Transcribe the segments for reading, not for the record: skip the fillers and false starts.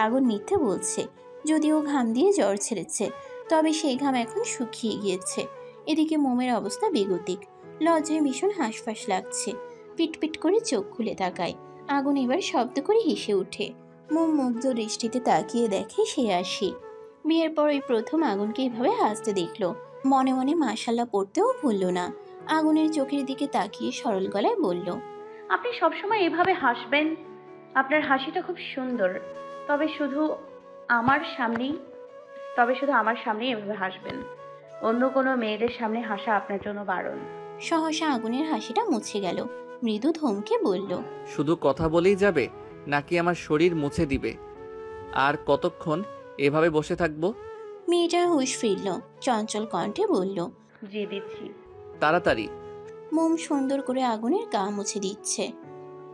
আগুন মিথ্যে বলছে, যদিও ঘাম দিয়ে জ্বর ছেড়েছে, তবে সেই ঘাম এখন শুকিয়ে গিয়েছে। এদিকে মোমের অবস্থা বেগতিক, লজ্জায় ভীষণ হাঁসফাঁস লাগছে। পিটপিট করে চোখ খুলে তাকায়। আগুন এবার শব্দ করে হেসে ওঠে। মোম মুগ্ধ দৃষ্টিতে তাকিয়ে দেখে সে আসি। বিয়ের পর এই প্রথম আগুনকে এভাবে হাসতে দেখলো। মনে মনে মাশাল্লাহ পড়তেও ভুলল না। আগুনের চোখের দিকে তাকিয়ে সরল গলায় বলল, আপনি সবসময় এভাবে হাসবেন। আপনার হাসিটা খুব সুন্দর। তবে শুধু আমার সামনেই এভাবে হাসবেন। অন্য কোনো মেয়েদের সামনে হাসা আপনার জন্য বারণ। সহসা আগুনের হাসিটা মুছে গেল। মৃদু ধমকে বলল, শুধু কথা বলেই যাবে নাকি আমার শরীর মুছে দিবে? আর কতক্ষণ এভাবে বসে থাকবো? মেয়েটার হুঁশ ফিরল, চঞ্চল কণ্ঠে বলল, জি দিচ্ছি। তাড়াতাড়ি। মোম সুন্দর করে আগুনের গা মুছে দিচ্ছে।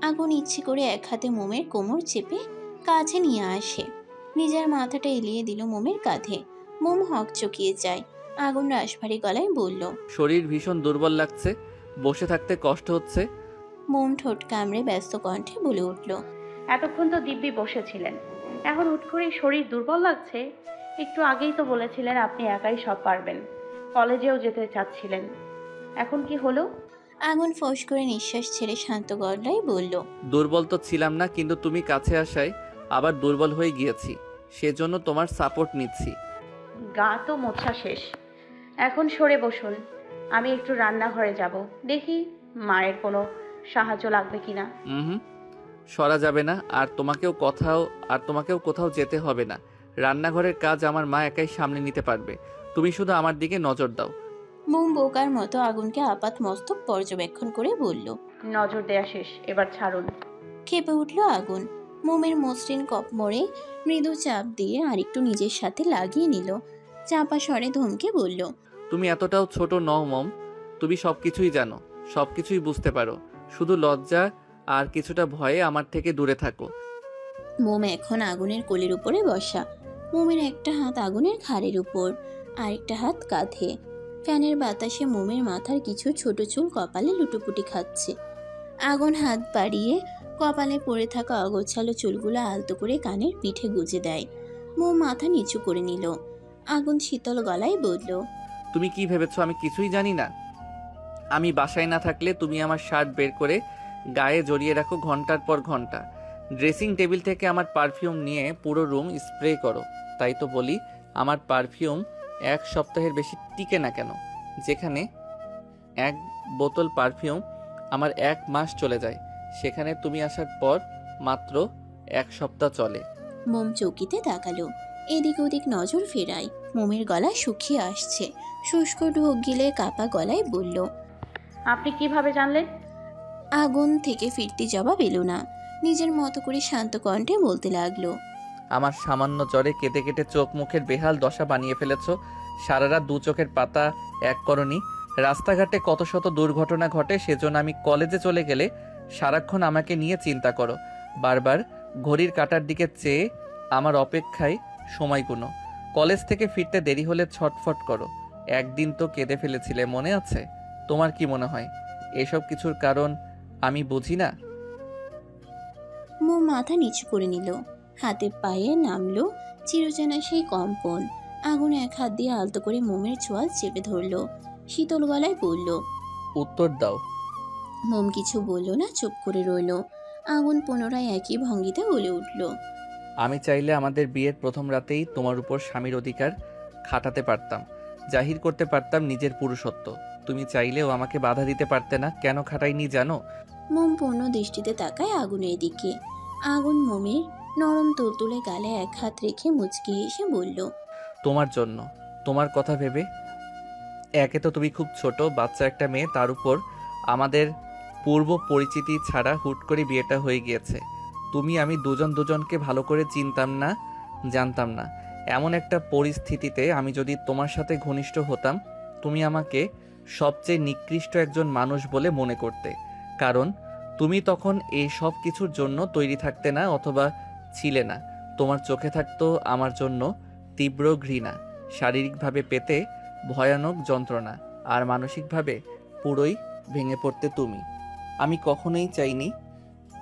আগুন ইচ্ছে করে এক হাতে মোমের কোমর চেপে কাছে নিয়ে আসে, নিজের মাথাটা এলিয়ে দিল মোমের কাঁধে। মোম হক চকিয়ে যায়। আগুন রাশভারী গলায় বলল, শরীর ভীষণ দুর্বল লাগছে, বসে থাকতে কষ্ট হচ্ছে। মোম ঠোঁট কামড়ে ব্যস্ত কণ্ঠে বলে উঠল, এতক্ষণ তো দিব্যি বসেছিলেন, এখন হুট করেই শরীর দুর্বল লাগছে? একটু আগেই তো বলেছিলেন আপনি একাই সব পারবেন, কলেজেও যেতে চাচ্ছিলেন, এখন কি হলো? আগুন ফোঁস করে নিঃশ্বাস ছেড়ে শান্ত গলায় বলল, দুর্বল তো ছিলাম না, কিন্তু তুমি কাছে আসায় আবার দুর্বল হয়ে গিয়েছি, সেজন্য তোমার সাপোর্ট নিচ্ছি। গা তো মোছা শেষ, এখন সরে বসুন। আমি একটু রান্নাঘরে যাব, দেখি মায়ের কোনো সাহায্য লাগবে কিনা। হুম, সরা যাবে না। আর তোমাকেও কোথাও যেতে হবে না। রান্নাঘরের কাজ আমার মা একাই সামলে নিতে পারবে। তুমি শুধু আমার দিকে নজর দাও। মোম বোকার মতো আগুনকে আপাত মস্তক পর্যবেক্ষণ করে বলল। নজর দেয়া শেষ, এবার ছাড়ুন। ক্ষেপে উঠল আগুন। মোমের মসৃণ কপমরে মৃদু চাপ দিয়ে আরেকটু নিজের সাথে লাগিয়ে নিল। চাপা স্বরে ধমকে বলল, তুমি এতটাও ছোট নও মম। তুমি সবকিছুই জানো, সবকিছুই বুঝতে পারো। শুধু লজ্জা আর কিছুটা ভয়ে আমার থেকে দূরে থাকো। মোম এখন আগুনের কোলের উপরে বসা। মোমের একটা হাত আগুনের ঘাড়ের উপর, আরেকটা হাত কাঁধে। ফ্যানের বাতাসে মোমের মাথার কিছু ছোট চুল কপালে লুটোপুটি খাচ্ছে। আগুন হাত বাড়িয়ে কপালে পড়ে থাকা অগোছালো চুলগুলো আলতো করে কানের পিঠে গুজে দেয়। মোম মাথা নিচু করে নিল। আগুন শীতল গলায় বলল, তুমি কি ভেবেছো আমি কিছুই জানি না? আমি বাসায় না থাকলে তুমি আমার শার্ট বের করে গায়ে জড়িয়ে রাখো ঘন্টার পর ঘন্টা। ড্রেসিং টেবিল থেকে আমার পারফিউম নিয়ে পুরো রুম স্প্রে করো। তাই তো বলি, আমার পারফিউম এক সপ্তাহের বেশি টিকে না কেন, যেখানে এক বোতল পারফিউম আমার 1 মাস চলে যায়, সেখানে তুমি আসার পর মাত্র 1 সপ্তাহ চলে। মোম চৌকিতে তাকালো, এদিক ওদিক নজর ফেরায়। মোমের গলা শুকিয়ে আসছে। শুষ্ক ঢোক গিলে কাপা গলায় বলল, আপনি কিভাবে জানলেন? আগুন থেকে ফিরতি জবাব এলো না। নিজের মতো করে শান্ত কণ্ঠে বলতে লাগলো, আমার সামান্য জ্বরে কেটে কেটে চোখ মুখের বেহাল দশা বানিয়ে ফেলেছো। সারা রাত 2 চোখের পাতা এক করনি। রাস্তাঘাটে কত শত দুর্ঘটনা ঘটে, সেজন্য আমি কলেজে চলে গেলে সারাক্ষণ আমাকে নিয়ে চিন্তা করো। বারবার ঘড়ির কাঁটার দিকে চেয়ে আমার অপেক্ষায় সময় গুনো। কলেজ থেকে ফিরতে দেরি হলে ছটফট করো। একদিন তো কেঁদে ফেলেছিলে, মনে আছে? তোমার কি মনে হয় এসব কিছুর কারণ আমি বুঝি না? মোম মাথা নিচু করে নিল। হাতে পায়ে নামলো চিরচেনা সেই কম্পন। আগুন এক হাত দিয়ে আলতো করে মোমের চোয়াল চেপে ধরলো। শীতল গলায় বলল, উত্তর দাও। মোম কিছু বলল না, চুপ করে রইল। আগুন পুনরায় একই ভঙ্গিতে বলে উঠল, আমি চাইলে আমাদের বিয়ের প্রথম রাতেই তোমার উপর স্বামীর অধিকার খাটাতে পারতাম, জাহির করতে পারতাম নিজের পুরুষত্ব। তুমি চাইলেও আমাকে বাধা দিতে পারতে না। কেন খাটাইনি জানো? মোম পূর্ণ দৃষ্টিতে তাকায় আগুনের দিকে। আগুন মোমের নরম তুলতুলে গালে এক হাত রেখে মুচকি এসে বলল, তোমার জন্য, তোমার কথা ভেবে। একে তো তুমি খুব ছোট বাচ্চা একটা মেয়ে, তার উপর আমাদের পূর্ব পরিচিতি ছাড়া হুট করে বিয়েটা হয়ে গিয়েছে। তুমি আমি দুজন দুজনকে ভালো করে চিনতাম না, জানতাম না। এমন একটা পরিস্থিতিতে আমি যদি তোমার সাথে ঘনিষ্ঠ হতাম, তুমি আমাকে সবচেয়ে নিকৃষ্ট একজন মানুষ বলে মনে করতে। কারণ তুমি তখন এই সব কিছুর জন্য তৈরি থাকতে না, অথবা ছিলে না। তোমার চোখে থাকতো আমার জন্য তীব্র ঘৃণা, শারীরিকভাবে পেতে ভয়ানক যন্ত্রণা, আর মানসিকভাবে পুরোই ভেঙে পড়তে তুমি। আমি কখনোই চাইনি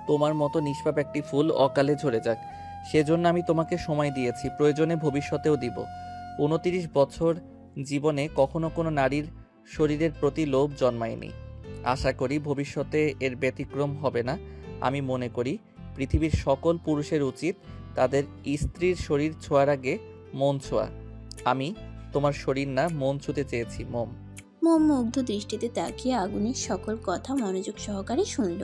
তোমার মতো নিষ্পাপ একটি ফুল অকালে ঝরে যাক। সেজন্য আমি তোমাকে সময় দিয়েছি, প্রয়োজনে ভবিষ্যতেও দিব। 29 বছর জীবনে কখনো কোনো নারীর শরীরের প্রতি লোভ জন্মায়নি। আশা করি ভবিষ্যতে এর ব্যতিক্রম হবে না। আমি মনে করি পৃথিবীর সকল পুরুষের উচিত তাদের স্ত্রীর শরীর ছোঁয়ার আগে মন ছোঁয়া। আমি তোমার শরীর না, মন ছুঁতে চেয়েছি, মোম। মোম মুগ্ধ দৃষ্টিতে তাকিয়ে আগুনের সকল কথা মনোযোগ সহকারে শুনল।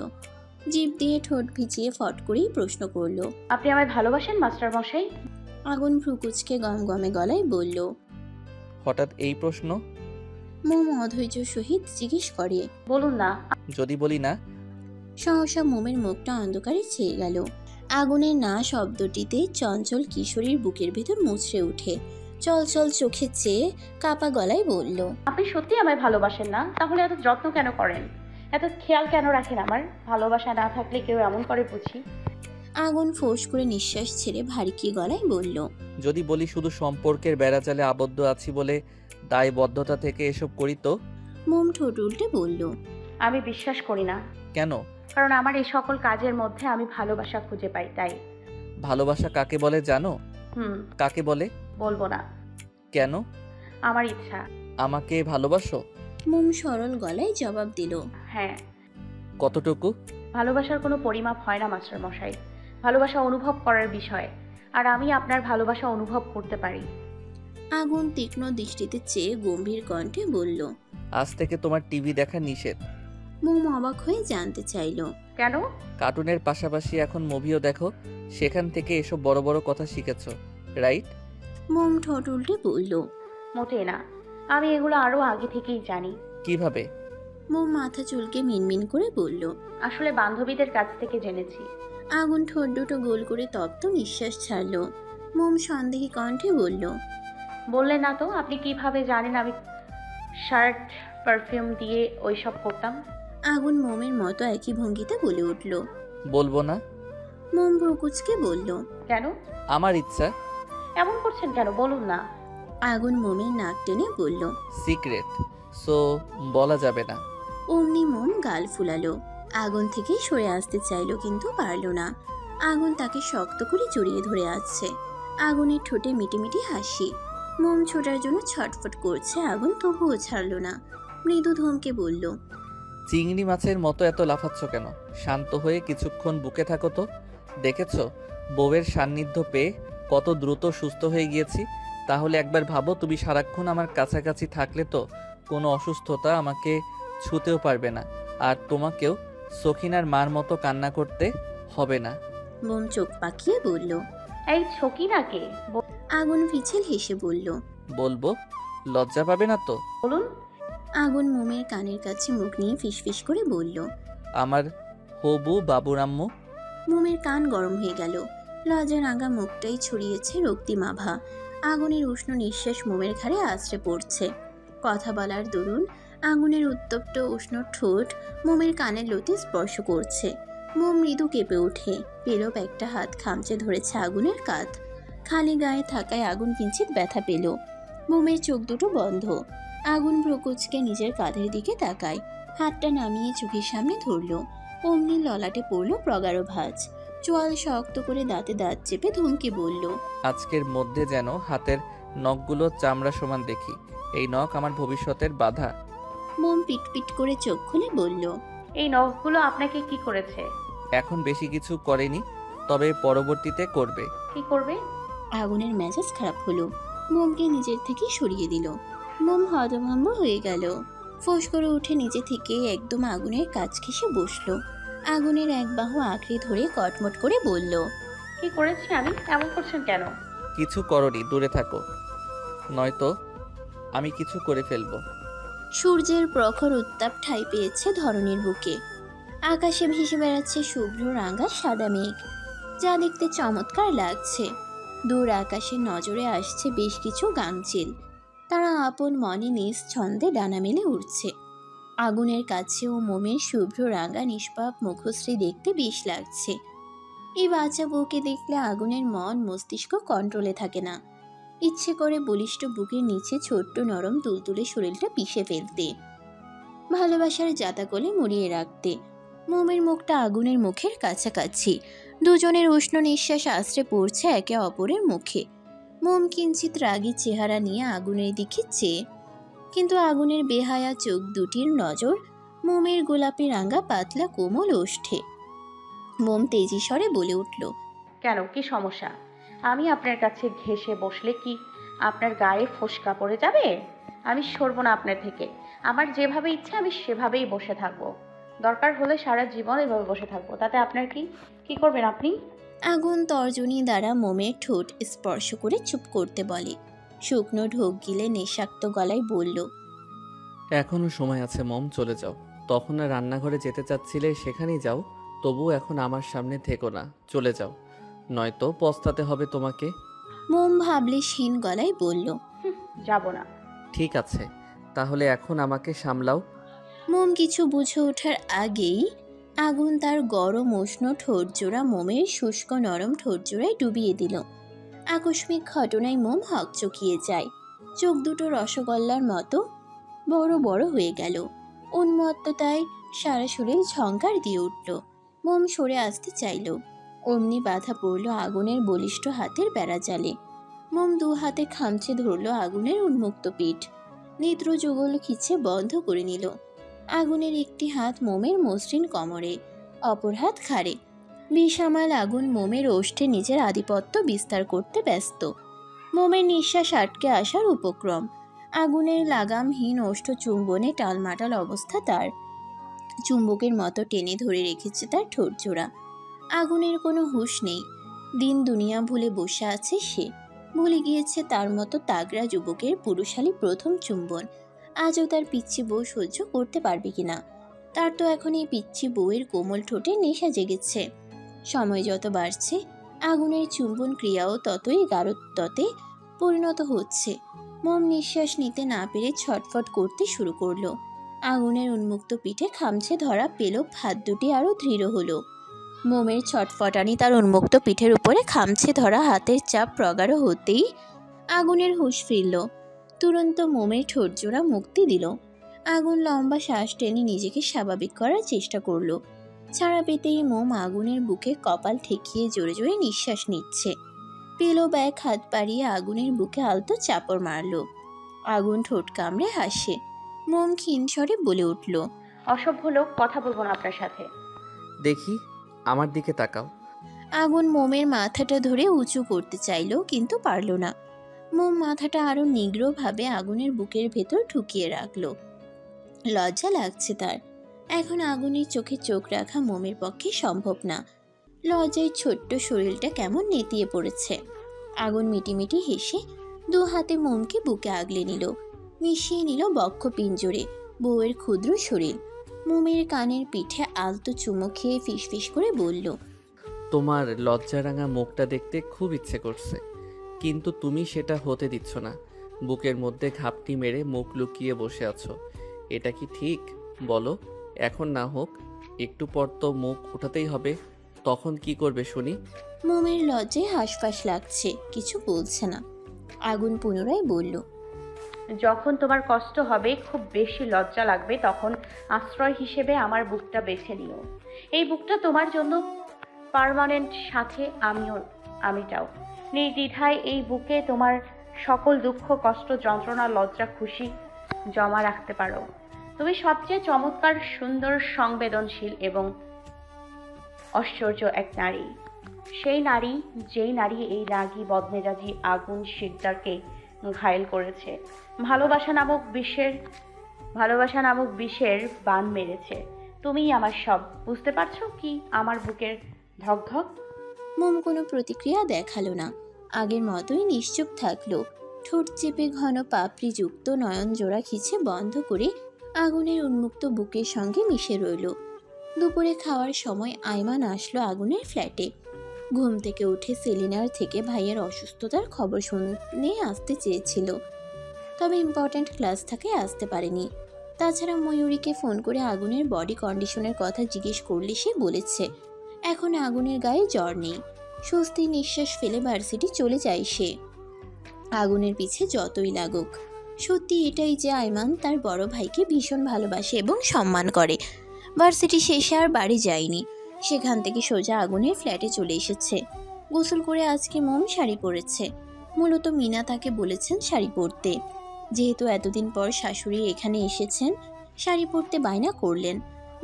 জিভ দিয়ে ঠোঁট ভিজিয়ে ফট করেই প্রশ্ন করল। আপনি আমায় ভালোবাসেন মাস্টার মশাই? আগুন ভ্রুকুচকে গমগমে গলায় বলল। হঠাৎ এই প্রশ্ন? মোম অধৈর্য সহিত জিজ্ঞেস করে। বলুন না। যদি বলি না? সহসা মোমের মুখটা অন্ধকারে ছেয়ে গেল। আগুনের না শব্দটিতে চঞ্চল কিশোরীর বুকের ভেতর মুচড়ে উঠে চলচল চোখে চেয়ে কাপা গলায় বলল। আপনি সত্যি আমায় ভালোবাসেন না? তাহলে এত যত্ন কেন করেন, এত খেয়াল কেন রাখেন আমার? ভালোবাসা না থাকলে কেউ এমন করে বুঝি? আগুন ফোঁস করে নিঃশ্বাস ছেড়ে ভারী গলায় বলল। যদি বলি শুধু সম্পর্কের বেড়াজালে আবদ্ধ আছি বলে দায়বদ্ধতা থেকে এসব করি তো? মোম ঠোঁট উল্টে বলল। আমি বিশ্বাস করি না। কেন? কারণ আমার এই সকল কাজের মধ্যে আমি ভালোবাসা খুঁজে পাই, তাই। ভালোবাসা কাকে বলে জানো? কাকে বলে? বলবো না। কেন? আমার ইচ্ছা। আমাকে ভালোবাসো? মোম সরল গলায় জবাব দিল। হ্যাঁ। কতটুকু? ভালোবাসার কোনো পরিমাপ হয় না মাস্টার মশাই। ভালোবাসা অনুভব করার বিষয়, আর আমি আপনার ভালোবাসা অনুভব করতে পারি। আগুন তীক্ষ্ণ দৃষ্টিতে চেয়ে গম্ভীর কণ্ঠে বলল। আজ থেকে তোমার টিভি দেখা নিষেধ। মোম অবাক হয়ে জানতে চাইল। কেন? কার্টুনের পাশাপাশি এখন মুভিও দেখো, সেখান থেকে এসব বড় বড় কথা শিখেছো, রাইট? মোম ঠোঁট উল্টে বলল। মোটেই না, আমি এগুলো আরো আগে থেকেই জানি। কিভাবে? মোম মাথা চুলকে মিনমিন করে বলল। আসলে বান্ধবীদের কাছ থেকে জেনেছি। আগুন ঠোঁট দুটো গোল করে তপ্ত নিঃশ্বাস ছাড়ল। মোম সন্দেহী কণ্ঠে বলল। বললেন না তো আপনি কিভাবে জানেন আমি শার্ট পারফিউম দিয়ে ওইসব করতাম? আগুন মোমের মতো একই ভঙ্গিতে বলে উঠল। বলবো না। মোম ভ্রুকুচকে বলল। কেন? আমার ইচ্ছা। এমন করছেন কেন, বলুন না। আগুন মোমের নাক টেনে বলল। সিক্রেট, সো বলা যাবে না। অমনি মোম গাল ফুলালো। আগুন থেকে সরে আসতে চাইলো কিন্তু পারল না। আগুন তাকে শক্ত করে জড়িয়ে ধরে আছে। আগুনের ঠোঁটে মিটিমিটি হাসি। মোম ছোটার জন্য ছটফট করছে, আগুন তবুও ছাড়ল না। মৃদু ধমকে বলল। চিংড়ি মাছের মতো এত লাফাচ্ছ কেন? শান্ত হয়ে কিছুক্ষণ বুকে থাকো তো। দেখেছো বউয়ের সান্নিধ্য পেয়ে কত দ্রুত সুস্থ হয়ে গিয়েছি? তাহলে একবার ভাবো, তুমি সারাক্ষণ আমার কাছাকাছি থাকলে তো কোনো অসুস্থতা আমাকে ছুঁতেও পারবে না, আর তোমাকেও সখিনার মার মতো কান্না করতে হবে না। মোম চোখ পাকিয়ে বলল। এই ছকিনাকে আগুন পিছিল হেসে বলল। বলবো? লজ্জা পাবে না তো? বলুন। আগুন মোমের কানের কাছে মুখ নিয়ে ফিসফিস করে বলল। আমার হবু বাবুরাম্মু। মোমের কান গরম হয়ে গেল। লজ্জা রাঙা মুখটাই ছড়িয়েছে রক্তিমাভা। আগুনের উষ্ণ নিঃশ্বাস মোমের ঘাড়ে আছড়ে পড়ছে। কথা বলার দরুন আগুনের উত্তপ্ত উষ্ণ ঠোঁট মোমের কানের লতি স্পর্শ করছে। মোম মৃদু কেঁপে ওঠে। পেলব একটা হাত খামচে ধরেছে আগুনের কাঁধ। খালি গায়ে থাকায় আগুন কিঞ্চিত ব্যথা পেল। মোমের চোখ দুটো বন্ধ। আগুন ভ্রুকুচকে নিজের কাঁধের দিকে তাকায়। হাতটা নামিয়ে চোখের সামনে ধরল। অমনি ললাটে পড়ল প্রগাঢ় ভাঁজ। চোয়াল শক্ত করে দাঁতে দাঁত চেপে ধমকে বলল। আজকের মধ্যে যেন হাতের নখগুলো চামড়া সমান দেখি। এই নখ আমার ভবিষ্যতের বাধা। মোম পিটপিট করে চোখ খুলে বলল। এই নখগুলো আপনাকে কি করেছে? এখন বেশি কিছু করেনি, তবে পরবর্তীতে করবে। কি করবে? আগুনের মেজাজ খারাপ হলো। মোমকে নিজের থেকে সরিয়ে দিল। মোম হতভম্ব হয়ে গেল। ফোঁস করে উঠে নিজে থেকে একদম আগুনের কাছ ঘেঁষে বসলো। আগুনের এক বাহু আঁকড়ে ধরে কটমট করে বলল। কি করেছি আমি? এমন করছেন কেন? কিছু করনি, দূরে থাকো, নয়তো আমি কিছু করে ফেলবো। সূর্যের প্রখর উত্তাপ ঠাঁই পেয়েছে ধরণীর বুকে। আকাশে ভেসে বেড়াচ্ছে শুভ্র রাঙা সাদা মেঘ, যা দেখতে চমৎকার লাগছে। দূর আকাশে নজরে আসছে বেশ কিছু গাংচিল। তারা আপন মনে নিজ ছন্দে ডানা মেলে উঠছে। আগুনের কাছে ও মোমের শুভ্র রাঙা নিষ্পাপ মুখশ্রী দেখতে বেশ লাগছে। এই বাচ্চা বউকে দেখলে আগুনের মন মস্তিষ্ক কন্ট্রোলে থাকে না। ইচ্ছে করে বলিষ্ঠ বুকের নিচে ছোট্ট নরম তুলতুলে শরীরটা পিষে ফেলতে, ভালোবাসার জাতা কোলে মুড়িয়ে রাখতে। মোমের মুখটা আগুনের মুখের কাছাকাছি, দুজনের উষ্ণ নিঃশ্বাস আশ্রে পড়ছে একে অপরের মুখে। মোম কিঞ্চিত রাগী চেহারা নিয়ে আগুনের দিকে চেয়ে, কিন্তু আগুনের বেহায়া চোখ দুটির নজর মোমের গোলাপি রাঙা পাতলা কোমল ওষ্ঠে। মোম তেজি স্বরে বলে উঠল, কেন, কি সমস্যা? আমি আপনার কাছে ঘেঁষে বসলে কি আপনার গায়ে ফোসকা পড়ে যাবে? আমি সরব না আপনার থেকে। আমার যেভাবে ইচ্ছে আমি সেভাবেই বসে থাকবো। দরকার হলে সারা জীবন এভাবে বসে থাকবো। তাতে আপনার কি? কি করবেন আপনি? আগুন তর্জনী দ্বারা মোমের ঠোঁট স্পর্শ করে চুপ করতে বলে। শুকনো ঢোক গিলে নেশাক্ত গলায় বলল, এখনো সময় আছে মম, চলে যাও। তখন আর রান্নাঘরে যেতে চাচ্ছিলে, সেখানেই যাও। তবু এখন আমার সামনে থেকো না, চলে যাও, নয়তো পস্তাতে হবে তোমাকে। মোম ভাবলেশহীন গলায় বলল, যাব না। ঠিক আছে, তাহলে এখন আমাকে সামলাও। মোম কিছু বুঝে ওঠার আগেই আগুন তার গরম উষ্ণ ঠোঁটজোড়া মোমের শুষ্ক নরম ঠোঁটজোড়ায় ডুবিয়ে দিল। আকস্মিক ঘটনায় মোম হকচকিয়ে যায়। চোখ দুটো রসগোল্লার মতো বড় বড় হয়ে গেল। উন্মত্ততায় সারা শরীর ঝংকার দিয়ে উঠল। মোম সরে আসতে চাইল, অমনি বাধা পড়ল আগুনের বলিষ্ঠ হাতের বেড়াজালে। মোম দু হাতে খামচে ধরল আগুনের উন্মুক্ত পিঠ, নেত্র যুগল খিচে বন্ধ করে নিল। আগুনের একটি হাত মোমের মসৃণ কোমরে, অপর হাত ঘাড়ে। বিষামাল আগুন মোমের ওষ্ঠে নিজের আধিপত্য বিস্তার করতে ব্যস্ত। মোমের নিঃশ্বাস আটকে আসার উপক্রম। আগুনের লাগামহীন ওষ্ঠ চুম্বনে টালমাটাল অবস্থা তার। চুম্বকের মতো টেনে ধরে রেখেছে তার ঠোঁটজোড়া। আগুনের কোনো হুঁশ নেই। দিন দুনিয়া ভুলে বসে আছে সে। ভুলে গিয়েছে তার মতো তাগড়া যুবকের পুরুষালী প্রথম চুম্বন আজও তার পিচ্ছি বউ সহ্য করতে পারবে কিনা। তার তো এখন এই পিচ্ছি বউয়ের কোমল ঠোঁটে নেশা জেগেছে। সময় যত বাড়ছে আগুনের চুম্বন ক্রিয়াও ততই গাঢ়ত্বতে পরিণত হচ্ছে। মোম নিঃশ্বাস নিতে না পেরে ছটফট করতে শুরু করলো। আগুনের উন্মুক্ত পিঠে খামছে ধরা পেল, হাত দুটি আরো দৃঢ় হলো। মোমের ছটফটানি তার উন্মুক্ত পিঠের উপরে খামছে ধরা হাতের চাপ প্রগাঢ় হতেই আগুনের হুঁশ ফিরল। তুরন্ত মোমের ঠোঁটজোড়া মুক্তি দিল। আগুন লম্বা শ্বাস টেনে নিজেকে স্বাভাবিক করার চেষ্টা করলো। ছাড়া পেতেই মোম আগুনের বুকে কপাল ঠেকিয়ে জোরে জোরে নিঃশ্বাস নিচ্ছে। পেলো ব্যাগ হাত বাড়িয়ে আগুনের বুকে আলতো চাপড় মারল। আগুন ঠোঁট কামড়ে হাসে। মোম ক্ষীণ স্বরে বলে উঠল, অসভ্য লোক, কথা বলবো না আপনার সাথে। দেখি, আমার দিকে তাকাও। আগুন মোমের মাথাটা ধরে উঁচু করতে চাইল, কিন্তু পারল না। মোম মাথাটা আরো নিগ্রভাবে আগুনের বুকের ভেতর ঢুকিয়ে রাখল। লজ্জা লাগছে তার। এখন আগুনের চোখে চোখ রাখা মোমের পক্ষে সম্ভব না। লজ্জায় ছোট্ট শরীরটা কেমন নেতিয়ে পড়েছে। আগুন মিটিমিটি হেসে দু হাতে মোমকে বুকে আগলে নিল, মিশিয়ে নিল বক্ষ পিঞ্জরে বউয়ের ক্ষুদ্র শরীর। মোমের কানের পিঠে আলতো চুমো খেয়ে ফিসফিস করে বলল, তোমার লজ্জারাঙা মুখটা দেখতে খুব ইচ্ছে করছে, কিন্তু তুমি সেটা হতে দিচ্ছ না। বুকের মধ্যে ঘাপটি মেরে মুখ লুকিয়ে বসে আছো। এটা কি ঠিক বলো? এখন না হোক, একটু পর তো মুখ উঠাতেই হবে। তখন কি করবে শুনি? মোমের লজ্জায় হাঁসফাঁস লাগছে, কিছু বলছে না। আগুন পুনরায় বলল, যখন তোমার কষ্ট হবে, খুব বেশি লজ্জা লাগবে, তখন আশ্রয় হিসেবে আমার বুকটা বেছে নিও। এই বুকটা তোমার জন্য পার্মানেন্ট সাথে আমিটাও। নির্দ্বিধায় এই বুকে তোমার সকল দুঃখ, কষ্ট, যন্ত্রণা, লজ্জা, খুশি জমা রাখতে পারো। তুমি সবচেয়ে চমৎকার, সুন্দর, সংবেদনশীল এবং ঐশ্বর্য এক নারী। সেই নারী, যেই নারী এই রাগী বদমেজাজি আগুন শিকদারকে ঘায়েল করেছে, ভালোবাসা নামক বিষের বান মেরেছে। তুমিই আমার সব। বুঝতে পারছো কি আমার বুকের ধকধক? মোম কোনো প্রতিক্রিয়া দেখালো না। আগের মতোই নিশ্চুপ থাকলো। ঠোঁট চেপে ঘন পাপড়ি যুক্ত নয়ন জোড়া খিচে বন্ধ করে আগুনের উন্মুক্ত বুকের সঙ্গে মিশে রইল। দুপুরে খাওয়ার সময় আইমান আসলো আগুনের ফ্ল্যাটে। ঘুম থেকে উঠে সেলিনার থেকে ভাইয়ের অসুস্থতার খবর শুনে আসতে চেয়েছিল, তবে ইম্পর্ট্যান্ট ক্লাস থাকে আসতে পারেনি। তাছাড়া ময়ূরীকে ফোন করে আগুনের বডি কন্ডিশনের কথা জিজ্ঞেস করলে সে বলেছে এখন আগুনের গায়ে জ্বর নেই। স্বস্তির নিঃশ্বাস ফেলে ভার্সিটি চলে যায় সে। আগুনের পিছে যতই লাগুক, সত্যি এটাই যে আইমান তার বড় ভাইকে ভীষণ ভালোবাসে এবং সম্মান করে। ভার্সিটি শেষে আর বাড়ি যায়নি। সেখান থেকে সোজা আগুনের ফ্ল্যাটে চলে এসেছে। গোসল করে আজকে মোম শাড়ি পরেছে। মূলত মিনা তাকে বলেছেন শাড়ি পরতে। যেহেতু এতদিন পর শাশুড়ি এখানে এসেছেন, শাড়ি পরতে বায়না করলেন।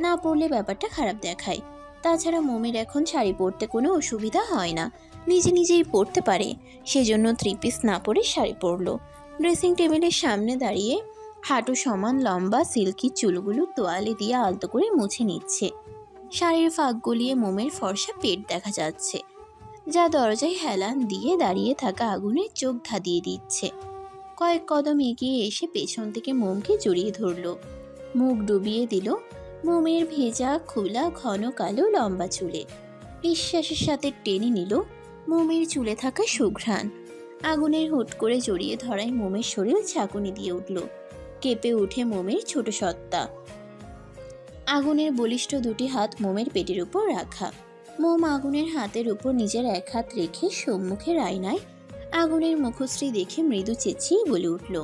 না পরলে ব্যাপারটা খারাপ দেখায়। তাছাড়া মোমের এখন শাড়ি পরতে কোনো অসুবিধা হয় না, নিজে নিজেই পরতে পারে। সেজন্য 3 পিস না পরে শাড়ি পরলো। ড্রেসিং টেবিলের সামনে দাঁড়িয়ে হাঁটু সমান লম্বা সিল্কি চুলগুলো তোয়ালে দিয়ে আলতো করে মুছে নিচ্ছে। শাড়ির ফাঁক গলিয়ে মোমের ফর্সা পেট দেখা যাচ্ছে, যা দরজায় হেলান দিয়ে দাঁড়িয়ে থাকা আগুনের চোখ ধাঁধিয়ে দিচ্ছে। কয়েক কদম এগিয়ে এসে পেছন থেকে মোমকে জড়িয়ে ধরল, মুখ ডুবিয়ে দিল মোমের ভেজা খোলা ঘন কালো লম্বা চুলে। নিঃশ্বাসের সাথে টেনে নিল মোমের চুলে থাকা সুঘ্রাণ। আগুনের হুট করে জড়িয়ে ধরায় মোমের শরীর ঝাঁকুনি দিয়ে উঠল। কেঁপে উঠে মোমের ছোট সত্তা। আগুনের বলিষ্ঠ দুটি হাত মোমের পেটের উপর রাখা। মোম আগুনের হাতের উপর নিজের এক হাত রেখে সম্মুখের আয়নায় আগুনের মুখশ্রী দেখে মৃদু চেঁচিয়ে বলে উঠল,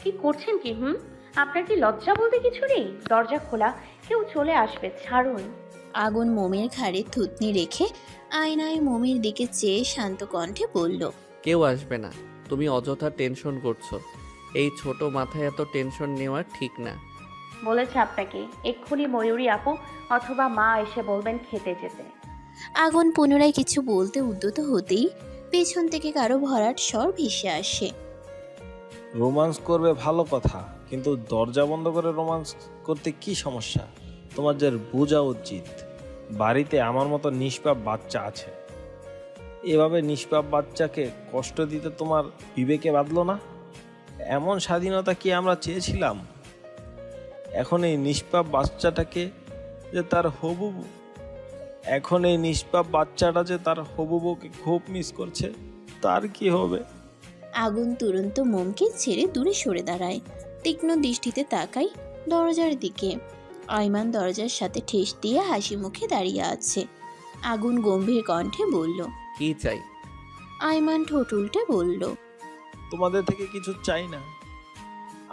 কি করছেন কি? আপনার কি লজ্জা বলতে কিছু নেই? দরজা খোলা, কেউ চলে আসবে, ছাড়ুন। আগুন মোমের ঘাড়ে থুতনি রেখে আয়নায় মোমের দিকে চেয়ে শান্ত কণ্ঠে বলল, কেউ আসবে না, তুমি অযথা টেনশন করছো। এই ছোট মাথায় এত টেনশন নেওয়া ঠিক না। বলেছে আপনাকে এক্ষুনি ময়ূরী আপু অথবা মা এসে বলবেন খেতে যেতে। আগুন পুনরায় কিছু বলতে উদ্যত হতেই পেছন থেকে কারো ভরাট স্বর ভেসে আসে, রোমান্স করবে ভালো কথা, কিন্তু দরজা বন্ধ করে রোমান্স করতে কি সমস্যা? তোমার যে বোঝা উচিত বাড়িতে আমার মতো নিষ্পাপ বাচ্চা আছে। এভাবে নিষ্পাপ বাচ্চাকে কষ্ট দিতে তোমার বিবেকে বাঁধলো না? এমন স্বাধীনতা কি আমরা চেয়েছিলাম? এখন এই নিষ্পাপ বাচ্চাটাকে যে তার হবু এখন এই নিষ্পাপ বাচ্চাটা যে তার হবু বউকে খুব মিস করছে, তার কি হবে? আগুন তুরন্ত মোমকে ছেড়ে দূরে সরে দাঁড়ায়। তীক্ষ্ণ দৃষ্টিতে তাকাই দরজার দিকে। আইমান দরজার সাথে ঠেস দিয়ে হাসি মুখে দাঁড়িয়ে আছে। আগুন গম্ভীর কণ্ঠে বলল, কি চাই? আইমান ঠোঁট উল্টে বলল, তোমাদের থেকে কিছু চাই না,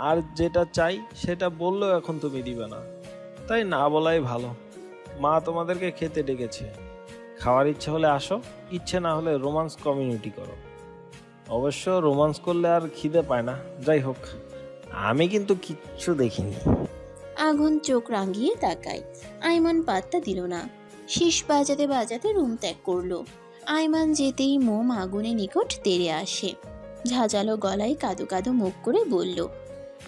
আর যেটা চাই সেটা বললেও এখন তুমি দিবে না, তাই না বলাই ভালো। মা তোমাদেরকে খেতে ডেকেছে, খাওয়ার ইচ্ছা হলে আসো, ইচ্ছে না হলে রোমান্স কমিউনিটি করো। অবশ্য রোমান্স করলে আর খিদে পায় না। যাই হোক, আমি কিন্তু কিচ্ছু দেখিনি। আগুন চোখ রাঙিয়ে তাকায়। আইমান পাত্তা দিল না, শীষ বাজাতে বাজাতে রুম ত্যাগ করলো। আইমান যেতেই মোম আগুনের নিকট তেড়ে আসে। ঝাঁঝালো গলায় কাদো কাদো মুখ করে বলল,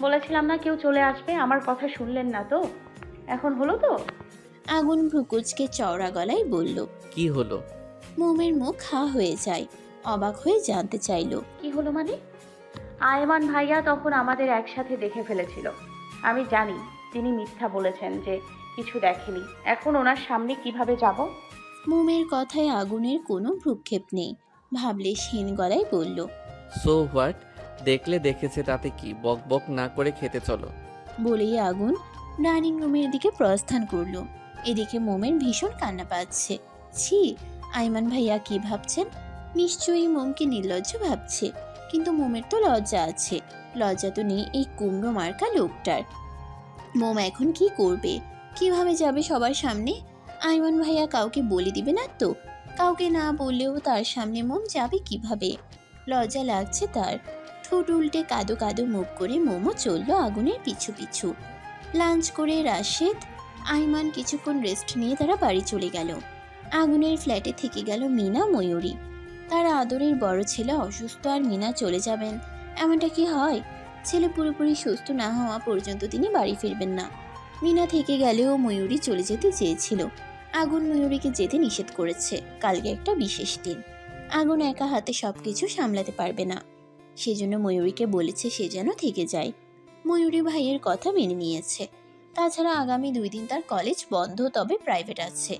বলেছিলাম না কেউ চলে আসবে, আমার কথা শুনলেন না তো? এখন হলো তো? আগুন ভ্রুকুচকে চওড়া গলায় বলল। কি হলো? মোমের মুখ হা হয়ে যায়, অবাক হয়ে জানতে চাইল, কি হলো মানে? আয়মান ভাইয়া তখন আমাদের একসাথে দেখে ফেলেছিল। আমি জানি তিনি মিথ্যা বলেছেন যে কিছু দেখেনি। এখন ওনার সামনে কিভাবে যাব? মোমের কথায় আগুনের কোনো ভ্রুক্ষেপ নেই। ভাবলে হীন গলায় বলল, সো হোয়াট? দেখলে দেখেছে, তাতে কি? বক বক না করে খেতে চলো। বলেই আগুন ডাইনিং রুমের দিকে প্রস্থান করলো। এদিকে মোমের ভীষণ কান্না পাচ্ছে। ছি, আইমান ভাইয়া কি ভাবছেন? নিশ্চয়ই মোমকে নির্লজ্জ ভাবছে, কিন্তু মোমের তো লজ্জা আছে। লজ্জা তো নেই এই কুমড়ো মার্কা লোকটার। মোম এখন কি করবে? কিভাবে যাবে সবার সামনে? আইমান ভাইয়া কাউকে বলে দিবে না তো? কাউকে না বললেও তার সামনে মোম যাবে কিভাবে? লজ্জা লাগছে তার। ঠোঁট উল্টে কাদো কাদো মুখ করে মোমো চলল আগুনের পিছু পিছু। লাঞ্চ করে রাশেদ আইমান কিছুক্ষণ রেস্ট নিয়ে তারা বাড়ি চলে গেল। আগুনের ফ্ল্যাটে থেকে গেল মিনা ময়ূরী। তার আদরের বড় ছেলে অসুস্থ আর মিনা চলে যাবেন, এমনটা কি হয়? ছেলে পুরোপুরি সুস্থ না হওয়া পর্যন্ত তিনি বাড়ি ফিরবেন না। মিনা থেকে গেলেও ময়ূরী চলে যেতে চেয়েছিল। আগুন ময়ূরীকে যেতে নিষেধ করেছে। কালকে একটা বিশেষ দিন, আগুন একা হাতে সবকিছু সামলাতে পারবে না। সেজন্য ময়ূরীকে বলেছে সে যেন থেকে যায়। ময়ূরী ভাইয়ের কথা মেনে নিয়েছে। তাছাড়া আগামী 2 দিন তার কলেজ বন্ধ, তবে প্রাইভেট আছে,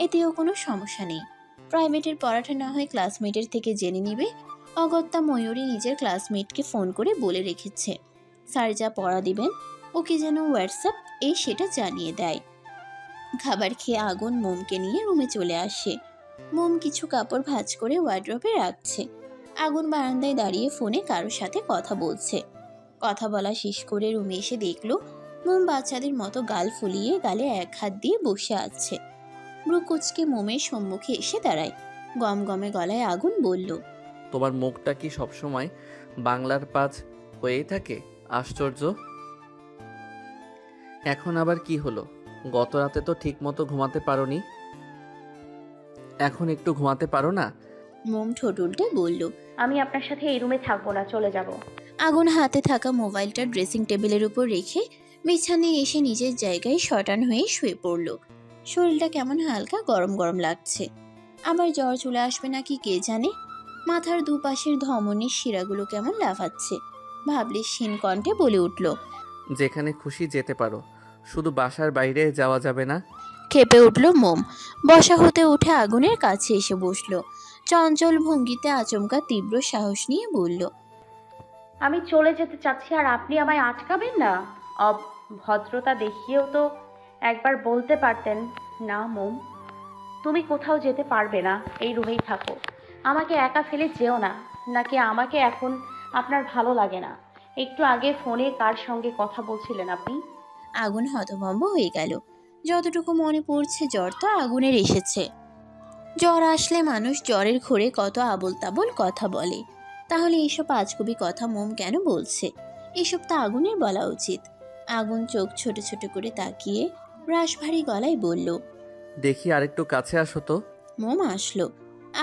এতেও কোনো সমস্যা নেই। প্রাইভেটের পড়াটা না হয় ক্লাসমেটের থেকে জেনে নিবে। অগত্যা ময়ূরী নিজের ক্লাসমেটকে ফোন করে বলে রেখেছে স্যার যা পড়া দিবেন ওকে যেন হোয়াটসঅ্যাপ সেটা জানিয়ে দেয়। খাবার খেয়ে আগুন মোমকে নিয়ে রুমে চলে আসে। মোম কিছু কাপড় ভাঁজ করে ওয়ার্ড্রপে রাখছে। আগুন বারান্দায় দাঁড়িয়ে ফোনে কারোর সাথে কথা বলছে। কথা বলা শেষ করে রুমে এসে দেখলো মোম বাচ্চাদের মতো গাল ফুলিয়ে গালে এক হাত দিয়ে বসে আছে। ব্রু কুচকে মোমের সম্মুখে এসে দাঁড়ায়। গমগমে গলায় আগুন বলল, তোমার মুখটা কি সবসময় বাংলার পাঁচ হয়েই থাকে? আশ্চর্য। এখন আবার কি হলো? গত রাতে তো ঠিক মতো ঘুমাতে পারোনি, এখন একটু ঘুমাতে পারো না? মোম ঠোঁট উল্টে বলল। আমি আপনার সাথে এই রুমে থাকবো না, চলে যাব। আগুন হাতে থাকা মোবাইলটা ড্রেসিং টেবিলের উপর রেখে বিছানায় এসে নিজের জায়গায় শটান হয়ে শুয়ে পড়ল। শরীরটা কেমন হালকা গরম গরম লাগছে। আবার জ্বর চলে আসবে নাকি কে জানে। মাথার দুপাশের ধমনীর শিরাগুলো কেমন লাফাচ্ছে। ভাবলে ক্ষীণ কণ্ঠে বলে উঠল, যেখানে খুশি যেতে পারো, শুধু বাসার বাইরে যাওয়া যাবে না। খেপে উঠল মোম। বসা হতে উঠে আগুনের কাছে এসে বসল। চঞ্চল ভঙ্গিতে আচমকা তীব্র সাহস নিয়ে বলল, আমি চলে যেতে চাচ্ছি আর আপনি আমায় আটকাবেন না? অভদ্রতা দেখিয়েও তো একবার বলতে পারতেন। না মোম, তুমি কোথাও যেতে পারবে না, এই রুমেই থাকো। আমাকে একা ফেলে যেও না। নাকি আমাকে এখন আপনার ভালো লাগে না? একটু আগে ফোনে কার সঙ্গে কথা বলছিলেন আপনি? আগুন হতভম্ব হয়ে গেল। যতটুকু মনে পড়ছে জ্বর তো আগুনের এসেছে। জ্বর আসলে মানুষ জ্বরের ঘোরে কত আবোল তাবোল কথা বলে। তাহলে এসব আজগুবি কথা মোম কেন বলছে? এসব তো আগুনের বলা উচিত। আগুন চোখ ছোট ছোট করে তাকিয়ে রাশভারী গলায় বলল, দেখি আরেকটু কাছে আসো তো। মোম আসলো।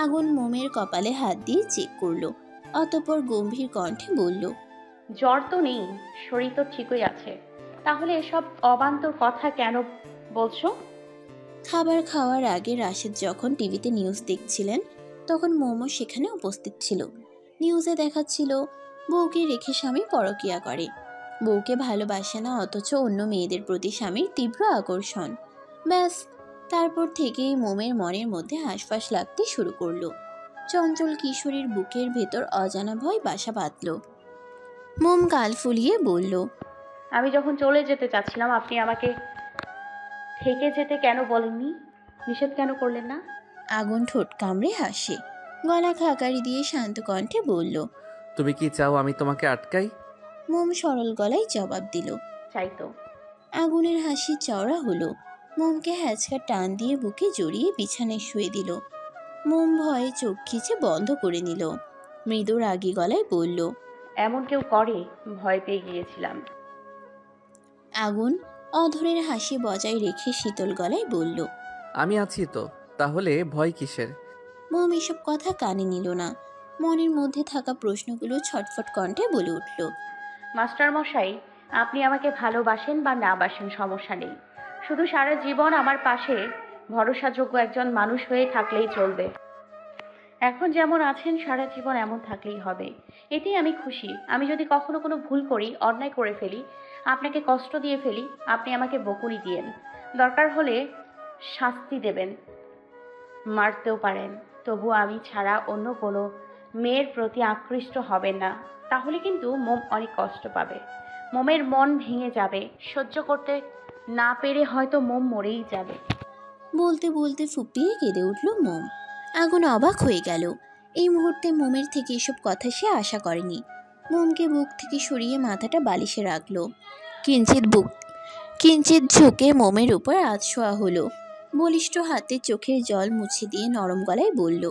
আগুন মোমের কপালে হাত দিয়ে চেক করলো। অতঃপর গম্ভীর কণ্ঠে বলল, জ্বর তো নেই, শরীর তো ঠিকই আছে। তাহলে এসব অবান্তর কথা কেন বলছো? খাবার খাওয়ার আগে রাশেদ যখন টিভিতে নিউজ দেখছিলেন তখন মোমো সেখানে উপস্থিত ছিল। নিউজে দেখাচ্ছিল বউকে রেখে স্বামী পরকীয়া করে। বউকে ভালোবাসে না, অথচ অন্য মেয়েদের প্রতি স্বামীর তীব্র আকর্ষণ। ব্যাস, তারপর থেকেই মোমের মনের মধ্যে হাঁসফাঁস লাগতে শুরু করলো। চঞ্চল কিশোরীর বুকের ভেতর অজানা ভয় বাসা বাঁধল। মোম গাল ফুলিয়ে বলল, আমি যখন চলে যেতে চাচ্ছিলাম আপনি আমাকে থেকে যেতে কেন বলেননি? নিষেধ কেন করলেন না? আগুন ঠোঁট কামড়ে হাসে। গলা খাকারি দিয়ে শান্ত কণ্ঠে বলল, তুমি কি চাও আমি তোমাকে আটকাই? মোম সরল গলায় জবাব দিল। চাই তো। আগুনের হাসি চওড়া হলো। মোমকে হ্যাচকা টান দিয়ে বুকে জড়িয়ে বিছানায় শুয়ে দিল। মোম ভয়ে চোখ খিচে বন্ধ করে নিল। মৃদু রাগী গলায় বলল, এমন কেউ করে? ভয় পেয়ে গিয়েছিলাম। আগুন অধরের হাসি বজায় রেখে শীতল গলায় বলল, আমি আছি তো, তাহলে ভয় কিসের? মোম এসব কথা কানে নিল না। মনের মধ্যে থাকা প্রশ্নগুলো ছটফট কণ্ঠে বলে উঠল, মাস্টার মশাই, আপনি আমাকে ভালোবাসেন বা না বাসেন সমস্যা নেই। শুধু সারা জীবন আমার পাশে ভরসাযোগ্য একজন মানুষ হয়ে থাকলেই চলবে। এখন যেমন আছেন সারা জীবন এমন থাকলেই হবে। এতেই আমি খুশি। আমি যদি কখনো কোনো ভুল করি, অন্যায় করে ফেলি, আপনাকে কষ্ট দিয়ে ফেলি, আপনি আমাকে বকুনি দিয়েন। দরকার হলে শাস্তি দেবেন, মারতেও পারেন। তবু আমি ছাড়া অন্য কোনো মেয়ের প্রতি আকৃষ্ট হবেন না। তাহলে কিন্তু মোম অনেক কষ্ট পাবে। মোমের মন ভেঙে যাবে। সহ্য করতে না পেরে হয়তো মোম মরেই যাবে। বলতে বলতে ফুপিয়ে কেঁদে উঠল মোম। আগুন অবাক হয়ে গেল। এই মুহূর্তে মোমের থেকে এসব কথা সে আশা করেনি। মোমকে বুক থেকে সরিয়ে মাথাটা বালিশে রাখলো। কিঞ্চিত ঝুঁকে মোমের উপর আধশোয়া হলো। বলিষ্ঠ হাতে চোখের জল মুছে দিয়ে নরম গলায় বলল,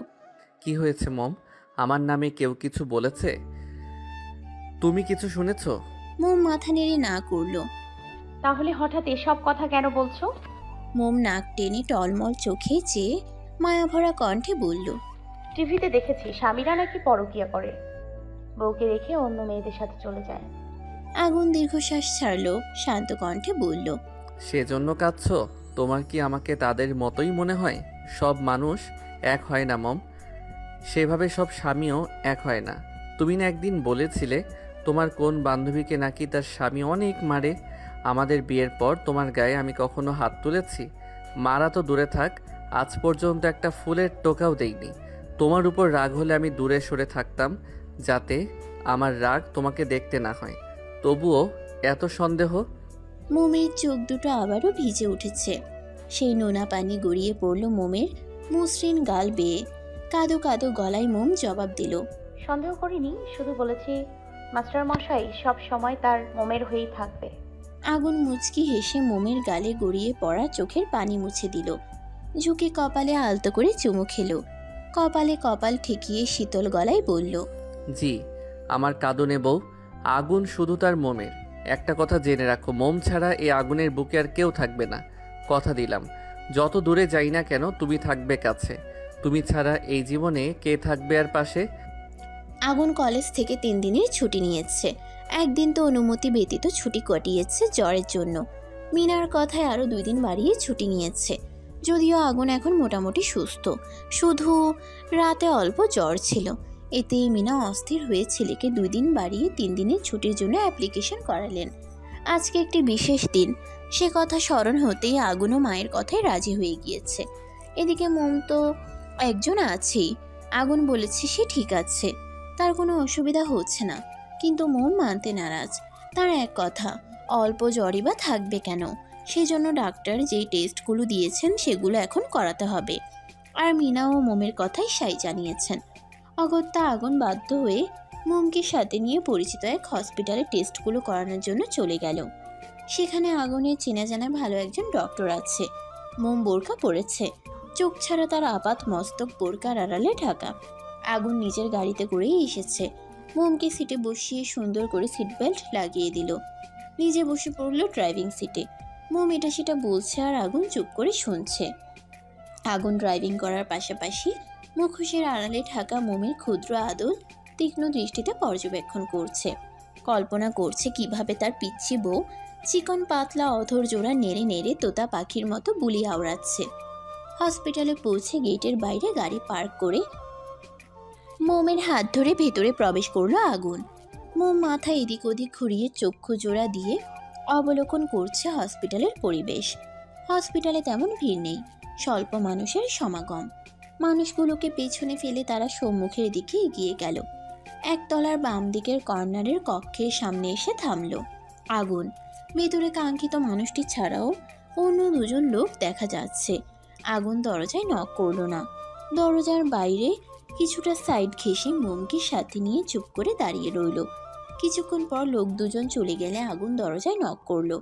কি হয়েছে মম? আমার নামে কেউ কিছু বলেছে? তুমি কিছু শুনেছ? মোম মাথা নেড়ে না করলো। তাহলে হঠাৎ এসব কথা কেন বলছো? মোম নাক টেনে টলমল চোখে চেয়ে মায়াভরা কণ্ঠে বলল, টিভিতে দেখেছি স্বামীরা নাকি পরকীয়া করে, বউকে রেখে অন্য মেয়েদের সাথে চলে যায়। আগুন দীর্ঘশ্বাস ছাড়ল, শান্ত কণ্ঠে বলল, সেজন্য কাঁদছো? তোমার কি আমাকে তাদের মতোই মনে হয়? সব মানুষ এক হয় না মম, সেভাবে সব স্বামীও এক হয় না। তুমি না একদিন বলেছিলে তোমার কোন বান্ধবীকে নাকি তার স্বামী অনেক মারে? আমাদের বিয়ের পর তোমার গায়ে আমি কখনো হাত তুলেছি? মারা তো দূরে থাক, আজ পর্যন্ত একটা ফুলের টোকাও দেইনি। তোমার উপর রাগ হলে আমি দূরে সরে থাকতাম, যাতে আমার রাগ তোমাকে দেখতে না হয়। তবুও এত সন্দেহ? মোমের চোখ দুটো আবারও ভিজে উঠেছে। সেই নোনা পানি গড়িয়ে পড়ল মোমের মসৃণ গাল বেয়ে। কাদো কাদো গলায় মোম জবাব দিল, সন্দেহ করিনি, শুধু বলেছি মাস্টার মশাই সব সময় তার মোমের হয়েই থাকবে। আগুন মুচকি হেসে মোমের গালে গড়িয়ে পড়া চোখের পানি মুছে দিল। ঝুঁকে কপালে আলতো করে চুমু খেলো। কপালে কপাল ঠেকিয়ে শীতল গলায় বলল, জি আমার কাঁদনে বউ, আগুন শুধু তার মোমের। একটা কথা জেনে রাখো, মোম ছাড়া এই আগুনের বুকে আর কেউ থাকবে না। কথা দিলাম, যত দূরে যাই না কেন তুমি থাকবে কাছে। তুমি ছাড়া এই জীবনে কে থাকবে আর পাশে? আগুন কলেজ থেকে 3 দিনের ছুটি নিয়েছে। একদিন তো অনুমতি ব্যতীত ছুটি কাটিয়েছে জ্বরের জন্য। মিনার কথায় আরও 2 দিন বাড়িয়ে ছুটি নিয়েছে। যদিও আগুন এখন মোটামুটি সুস্থ, শুধু রাতে অল্প জ্বর ছিল। এতেই মিনা অস্থির হয়ে ছেলেকে 2 দিন বাড়িয়ে 3 দিনের ছুটির জন্য অ্যাপ্লিকেশন করালেন। আজকে একটি বিশেষ দিন, সে কথা স্মরণ হতেই আগুনও মায়ের কথায় রাজি হয়ে গিয়েছে। এদিকে মোম তো একজন আছেই। আগুন বলেছে সে ঠিক আছে, তার কোনো অসুবিধা হচ্ছে না, কিন্তু মোম মানতে নারাজ। তার এক কথা, অল্প জ্বরই বা থাকবে কেন? সেজন্য ডাক্তার যেই টেস্টগুলো দিয়েছেন সেগুলো এখন করাতে হবে। আর মিনা ও মোমের কথাই সাই জানিয়েছেন। অগত্যা আগুন বাধ্য হয়ে মোমকে সাথে নিয়ে পরিচিত এক হসপিটালে টেস্টগুলো করানোর জন্য চলে গেল। সেখানে আগুনের চেনা জানা ভালো একজন ডক্টর আছে। মোম বোরকা পরেছে, চোখ ছাড়া তার আপাত মস্তক বোরকার আড়ালে ঢাকা। আগুন নিজের গাড়িতে করেই এসেছে। মোমকে সিটে বসিয়ে সুন্দর করে সিট বেল্ট লাগিয়ে দিল। নিজে বসে পড়ল ড্রাইভিং সিটে। মোম এটা সেটা বলছে আর আগুন চুপ করে শুনছে। আগুন ড্রাইভিং করার পাশাপাশি মুখোশের আড়ালে ঢাকা মোমের ক্ষুদ্র আদল তীক্ষ্ণ দৃষ্টিতে পর্যবেক্ষণ করছে। কল্পনা করছে কিভাবে তার পিচ্ছি বউ চিকন পাতলা অধর জোড়া নেড়ে নেড়ে তোতা পাখির মতো বুলি আওড়াচ্ছে। হসপিটালে পৌঁছে গেটের বাইরে গাড়ি পার্ক করে মোমের হাত ধরে ভেতরে প্রবেশ করলো আগুন। মোম মাথা এদিক ওদিক ঘুরিয়ে চক্ষু জোড়া দিয়ে অবলোকন করছে হসপিটালের পরিবেশ। হসপিটালে তেমন ভিড় নেই, স্বল্প মানুষের সমাগম। মানুষগুলোকে পেছনে ফেলে তারা সম্মুখের দিকে এগিয়ে গেল। একতলার বাম দিকের কর্নারের কক্ষের সামনে এসে থামল আগুন। ভেতরে কাঙ্ক্ষিত মানুষটি ছাড়াও অন্য 2 জন লোক দেখা যাচ্ছে। আগুন দরজায় নক করল না। দরজার বাইরে কিছুটা সাইড ঘেঁষে মোমকে সাথে নিয়ে চুপ করে দাঁড়িয়ে রইল। কিছুক্ষণ পর লোক 2 জন চলে গেলে আগুন দরজায় নক করলো।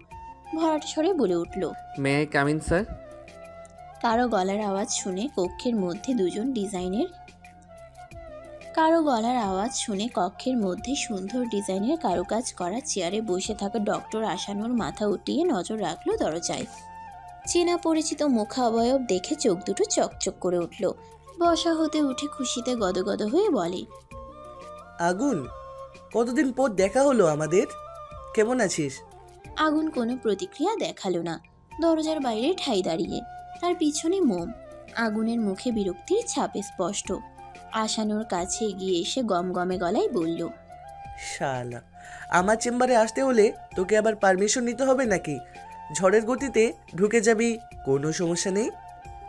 ভরাট স্বরে বলে উঠল, may I come in sir? কারো গলার আওয়াজ শুনে কক্ষের মধ্যে সুন্দর ডিজাইনের কারুকাজ করা চেয়ারে বসে থাকা ডক্টর আশানুর মাথা উঠিয়ে নজর রাখলো দরজায়। চেনা পরিচিত মুখাবয়ব দেখে চোখ দুটো চকচক করে উঠল। বসা হতে উঠে খুশিতে গদগদ হয়ে বলে, আগুন, কতদিন পর দেখা হলো আমাদের। কেমন আছিস? আগুন কোনো প্রতিক্রিয়া দেখালো না। দরজার বাইরে ঠাই দাঁড়িয়ে, তার পিছনে মোম। আগুনের মুখে বিরক্তির ছাপ স্পষ্ট। আশানুর কাছে এগিয়ে এসে গমগমে গলায় বলল, শালা, আমার চেম্বারে আসতে হলে তোকে আবার পারমিশন নিতে হবে নাকি? ঝড়ের গতিতে ঢুকে যাবি, কোনো সমস্যা নেই।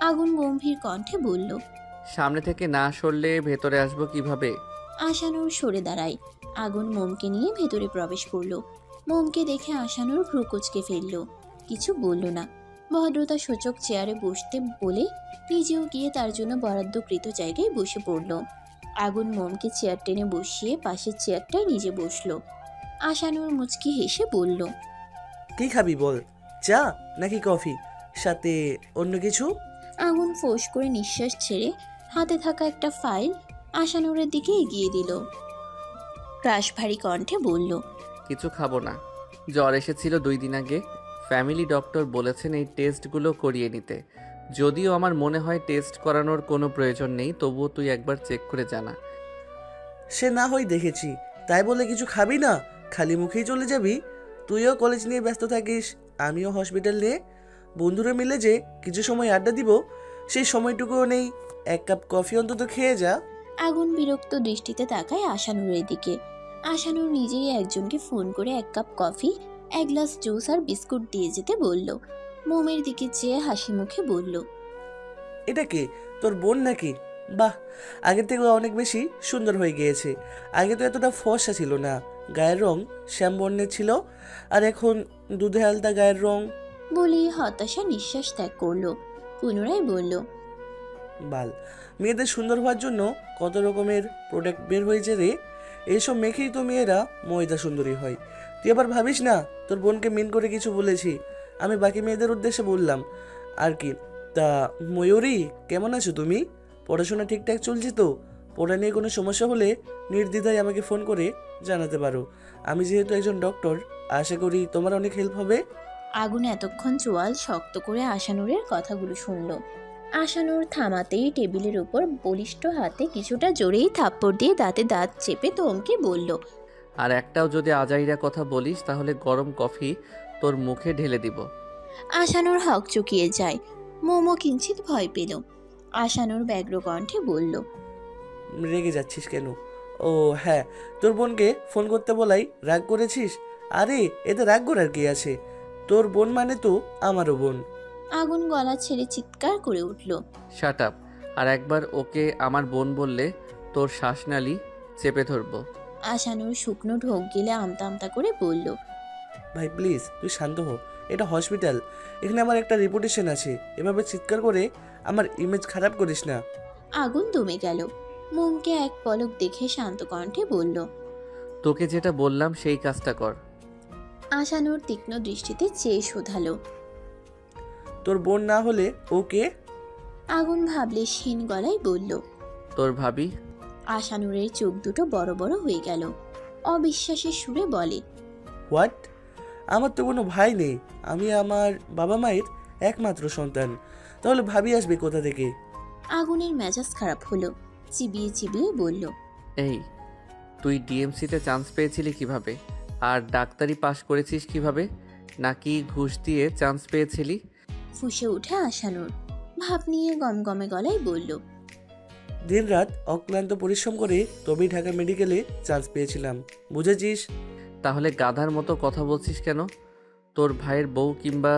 আগুন গম্ভীর কণ্ঠে বলল। সামনে থেকে না সরলে ভেতরে আসবো কিভাবে? আশানুর সরে দাঁড়ায়। আগুন মোমকে নিয়ে ভেতরে প্রবেশ করলো। মোমকে দেখে আশানুর ভ্রু কুঁচকে ফেলল, কিছু বলল না। ভদ্রতা সূচক চেয়ারে বসতে বলে নিজেও গিয়ে তার জন্য বরাদ্দকৃত জায়গায় বসে পড়ল। আগুন মোমকে চেয়ার টেনে বসিয়ে পাশের চেয়ারটায় নিজে বসলো। আশানুর মুচকি হেসে বলল, কি খাবি বল? চা নাকি কফি, সাথে অন্য কিছু? আগুন ফোঁস করে নিঃশ্বাস ছেড়ে হাতে থাকা একটা ফাইল আশানুরের দিকে এগিয়ে দিল। রাশভারী কণ্ঠে বলল, কিছু খাবো না। জ্বর এসেছিল 2 দিন আগে। ফ্যামিলি ডক্টর বলেছেন এই টেস্টগুলো করিয়ে নিতে। যদিও আমার মনে হয় টেস্ট করানোর কোনো প্রয়োজন নেই, তবুও তুই একবার চেক করে জানা। সে না হয় দেখেছি, তাই বলে কিছু খাবি না, খালি মুখেই চলে যাবি? তুইও কলেজ নিয়ে ব্যস্ত থাকিস, আমিও হসপিটাল নিয়ে। বন্ধুরা মিলে যে কিছু সময় আড্ডা দিব, সেই সময়টুকুও নেই। 1 কাপ কফি অন্তত খেয়ে যা। আগুন বিরক্ত দৃষ্টিতে তাকায় আশানুরের দিকে। আশানুর নিজেই একজনকে ফোন করে 1 কাপ কফি, 1 গ্লাস জুস আর বিস্কুট দিয়ে যেতে বলল। মোমের দিকে চেয়ে হাসি মুখে বলল, এটা কে, তোর বোন নাকি? বাহ, আগের থেকে অনেক বেশি সুন্দর হয়ে গিয়েছে। আগে তো এতটা ফর্সা ছিল না, গায়ের রং শ্যাম বর্ণের ছিল, আর এখন দুধে আলতা গায়ের রং। বলি হতাশা নিঃশ্বাস ত্যাগ করলো। পুনরায় বলল, বাল, মেয়েদের সুন্দর হওয়ার জন্য কত রকমের প্রোডাক্ট বের হয়েছে রে। এইসব মেখেই তো মেয়েরা ময়দা সুন্দরী হয়। তুই আবার ভাবিস না তোর বোনকে মিন করে কিছু বলেছি। আমি বাকি মেয়েদের উদ্দেশ্যে বললাম আর কি। তা ময়ূরী, কেমন আছো তুমি? পড়াশোনা ঠিকঠাক চলছে তো? পড়া নিয়ে কোনো সমস্যা হলে নির্দ্বিধায় আমাকে ফোন করে জানাতে পারো। আমি যেহেতু একজন ডক্টর, আশা করি তোমার অনেক হেল্প হবে। আগুন এতক্ষণ চোয়াল শক্ত করে আশানুরের কথাগুলো শুনল। আশানুর থামাতেই টেবিলের উপর বলিষ্ঠ হাতে কিছুটা জোরেই থাপ্পড় দিয়ে দাঁতে দাঁত চেপে তোমকে বলল, আর একটাও যদি আজাইরা কথা বলিস তাহলে গরম কফি তোর মুখে ঢেলে দিব। আশানুর হক চুকিয়ে যায়। মোমো কিঞ্চিত ভয় পেল। আশানুর ব্যগ্র কণ্ঠে বলল, রেগে যাচ্ছিস কেন? ও হ্যাঁ, তোর বোনকে ফোন করতে বলাই রাগ করেছিস? আরে এতে রাগ করার কি আছে? তোর বোন মানে তো আমারও বোন। আগুন গলা ছেড়ে চিৎকার করে উঠল। Shut up. আর একবার ওকে আমার বোন বললে তোর শ্বাসনালী চেপে ধরবো। আশানুর শুকনো ঢোক গেলে আমতা আমতা করে বলল, ভাই প্লিজ তুই শান্ত হ, এটা হসপিটাল, এখানে আমার একটা রেপুটেশন আছে, এভাবে চিৎকার করে আমার ইমেজ খারাপ করিস না। আগুন দমে গেল। মোমকে এক পলক দেখে শান্ত কণ্ঠে বলল, তোকে যেটা বললাম সেই কাজটা কর। আশানুর তীক্ষ্ণ দৃষ্টিতে চেয়ে শোধালো, তোর বোন না হলে ওকে? আগুন ভাবলে ক্ষীণ গলায় বলল। তোর ভাবি। আশানুরের চোখ দুটো বড় বড় হয়ে গেল। অবিশ্বাসের সুরে বলে, হোয়াট? আমার তো কোনো ভাই নেই, আমি আমার বাবা মায়ের একমাত্র সন্তান, তাহলে ভাবি আসবে কোথা থেকে? আগুনের মেজাজ খারাপ হলো। চিবিয়ে চিবিয়ে বলল, এই তুই ডিএমসিতে চান্স পেয়েছিলি কিভাবে? আর ডাক্তারি পাশ করেছিস কিভাবে? নাকি ঘুষ দিয়ে চান্স পেয়েছিলি? ফুঁসে উঠে আশানুর। ভাব নিয়ে গমগমে গলায় বলল, দিন রাত অক্লান্ত পরিশ্রম করে তবেই ঢাকা মেডিকেলে চান্স পেয়েছিলাম, বুঝেছিস? তাহলে গাধার মতো কথা বলছিস কেন? তোর ভাইয়ের বউ কিংবা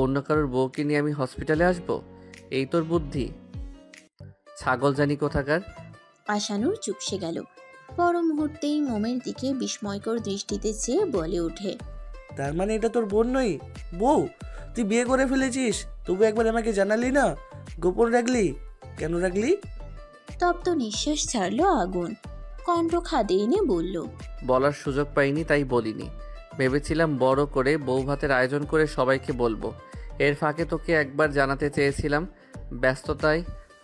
অন্য কারোর বউকে নিয়ে আমি হসপিটালে আসব? এই তোর বুদ্ধি? ছাগল জানি কোথাকার। আশানুর চুপসে গেল। পর মুহূর্তেই মোমের দিকে বিস্ময়কর দৃষ্টিতে চেয়ে বলে ওঠে, তার মানে এটা তোর বোন নই, বউ? তুই বিয়ে করে ফেলেছিস, তবু একবার আমাকে জানালি না, গোপন রাখলি, কেন রাখলি? তপ্ত নিঃশ্বাস ছাড়লো আগুন। কণ্ঠ খাদে এনে বলল, বলার সুযোগ পাইনি তাই বলিনি। ভেবেছিলাম বড় করে বউ ভাতের আয়োজন করে সবাইকে বলবো। এর ফাঁকে তোকে একবার জানাতে চেয়েছিলাম, ব্যস্ততায়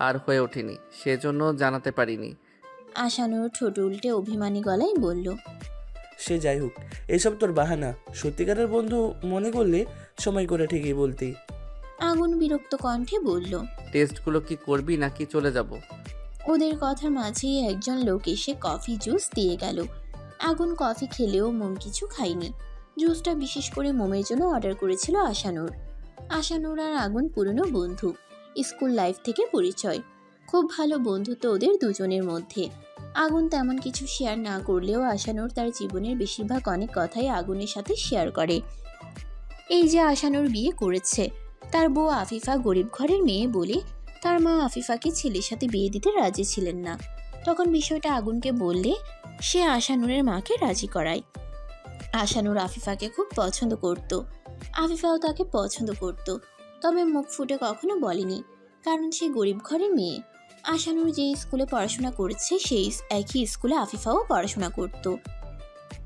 আর হয়ে ওঠেনি, সেজন্য জানাতে পারিনি। আশানুর ঠোঁট উল্টে অভিমানী গলায় বলল, সে যাই হোক, এসব তোর বাহানা, সত্যিকারের বন্ধু মনে করলে সময় করে ঠিকই বলতি। আগুন বিরক্ত কণ্ঠে বলল, টেস্টগুলো কি করবি নাকি চলে যাব? ওদের কথার মাঝেই একজন লোক এসে কফি জুস দিয়ে গেল। আগুন কফি খেলেও মোম কিছু খায়নি। জুসটা বিশেষ করে মোমের জন্য অর্ডার করেছিল আশানুর। আশানুর আর আগুন পুরনো বন্ধু, স্কুল লাইফ থেকে পরিচয়। খুব ভালো বন্ধুত্ব ওদের দুজনের মধ্যে। আগুন তেমন কিছু শেয়ার না করলেও আশানুর তার জীবনের বেশিরভাগ অনেক কথাই আগুনের সাথে শেয়ার করে। এই যে আশানুর বিয়ে করেছে, তার বউ আফিফা গরিব ঘরের মেয়ে বলে তার মা আফিফাকে ছেলের সাথে বিয়ে দিতে রাজি ছিলেন না। তখন বিষয়টা আগুনকে বললে সে আশানুরের মাকে রাজি করায়। আশানুর আফিফাকে খুব পছন্দ করত, আফিফাও তাকে পছন্দ করত, তবে মুখ ফুটে কখনো বলেনি, কারণ সে গরিব ঘরের মেয়ে। আশানুর যে স্কুলে পড়াশোনা করেছে সেই একই স্কুলে আফিফাও পড়াশোনা করত।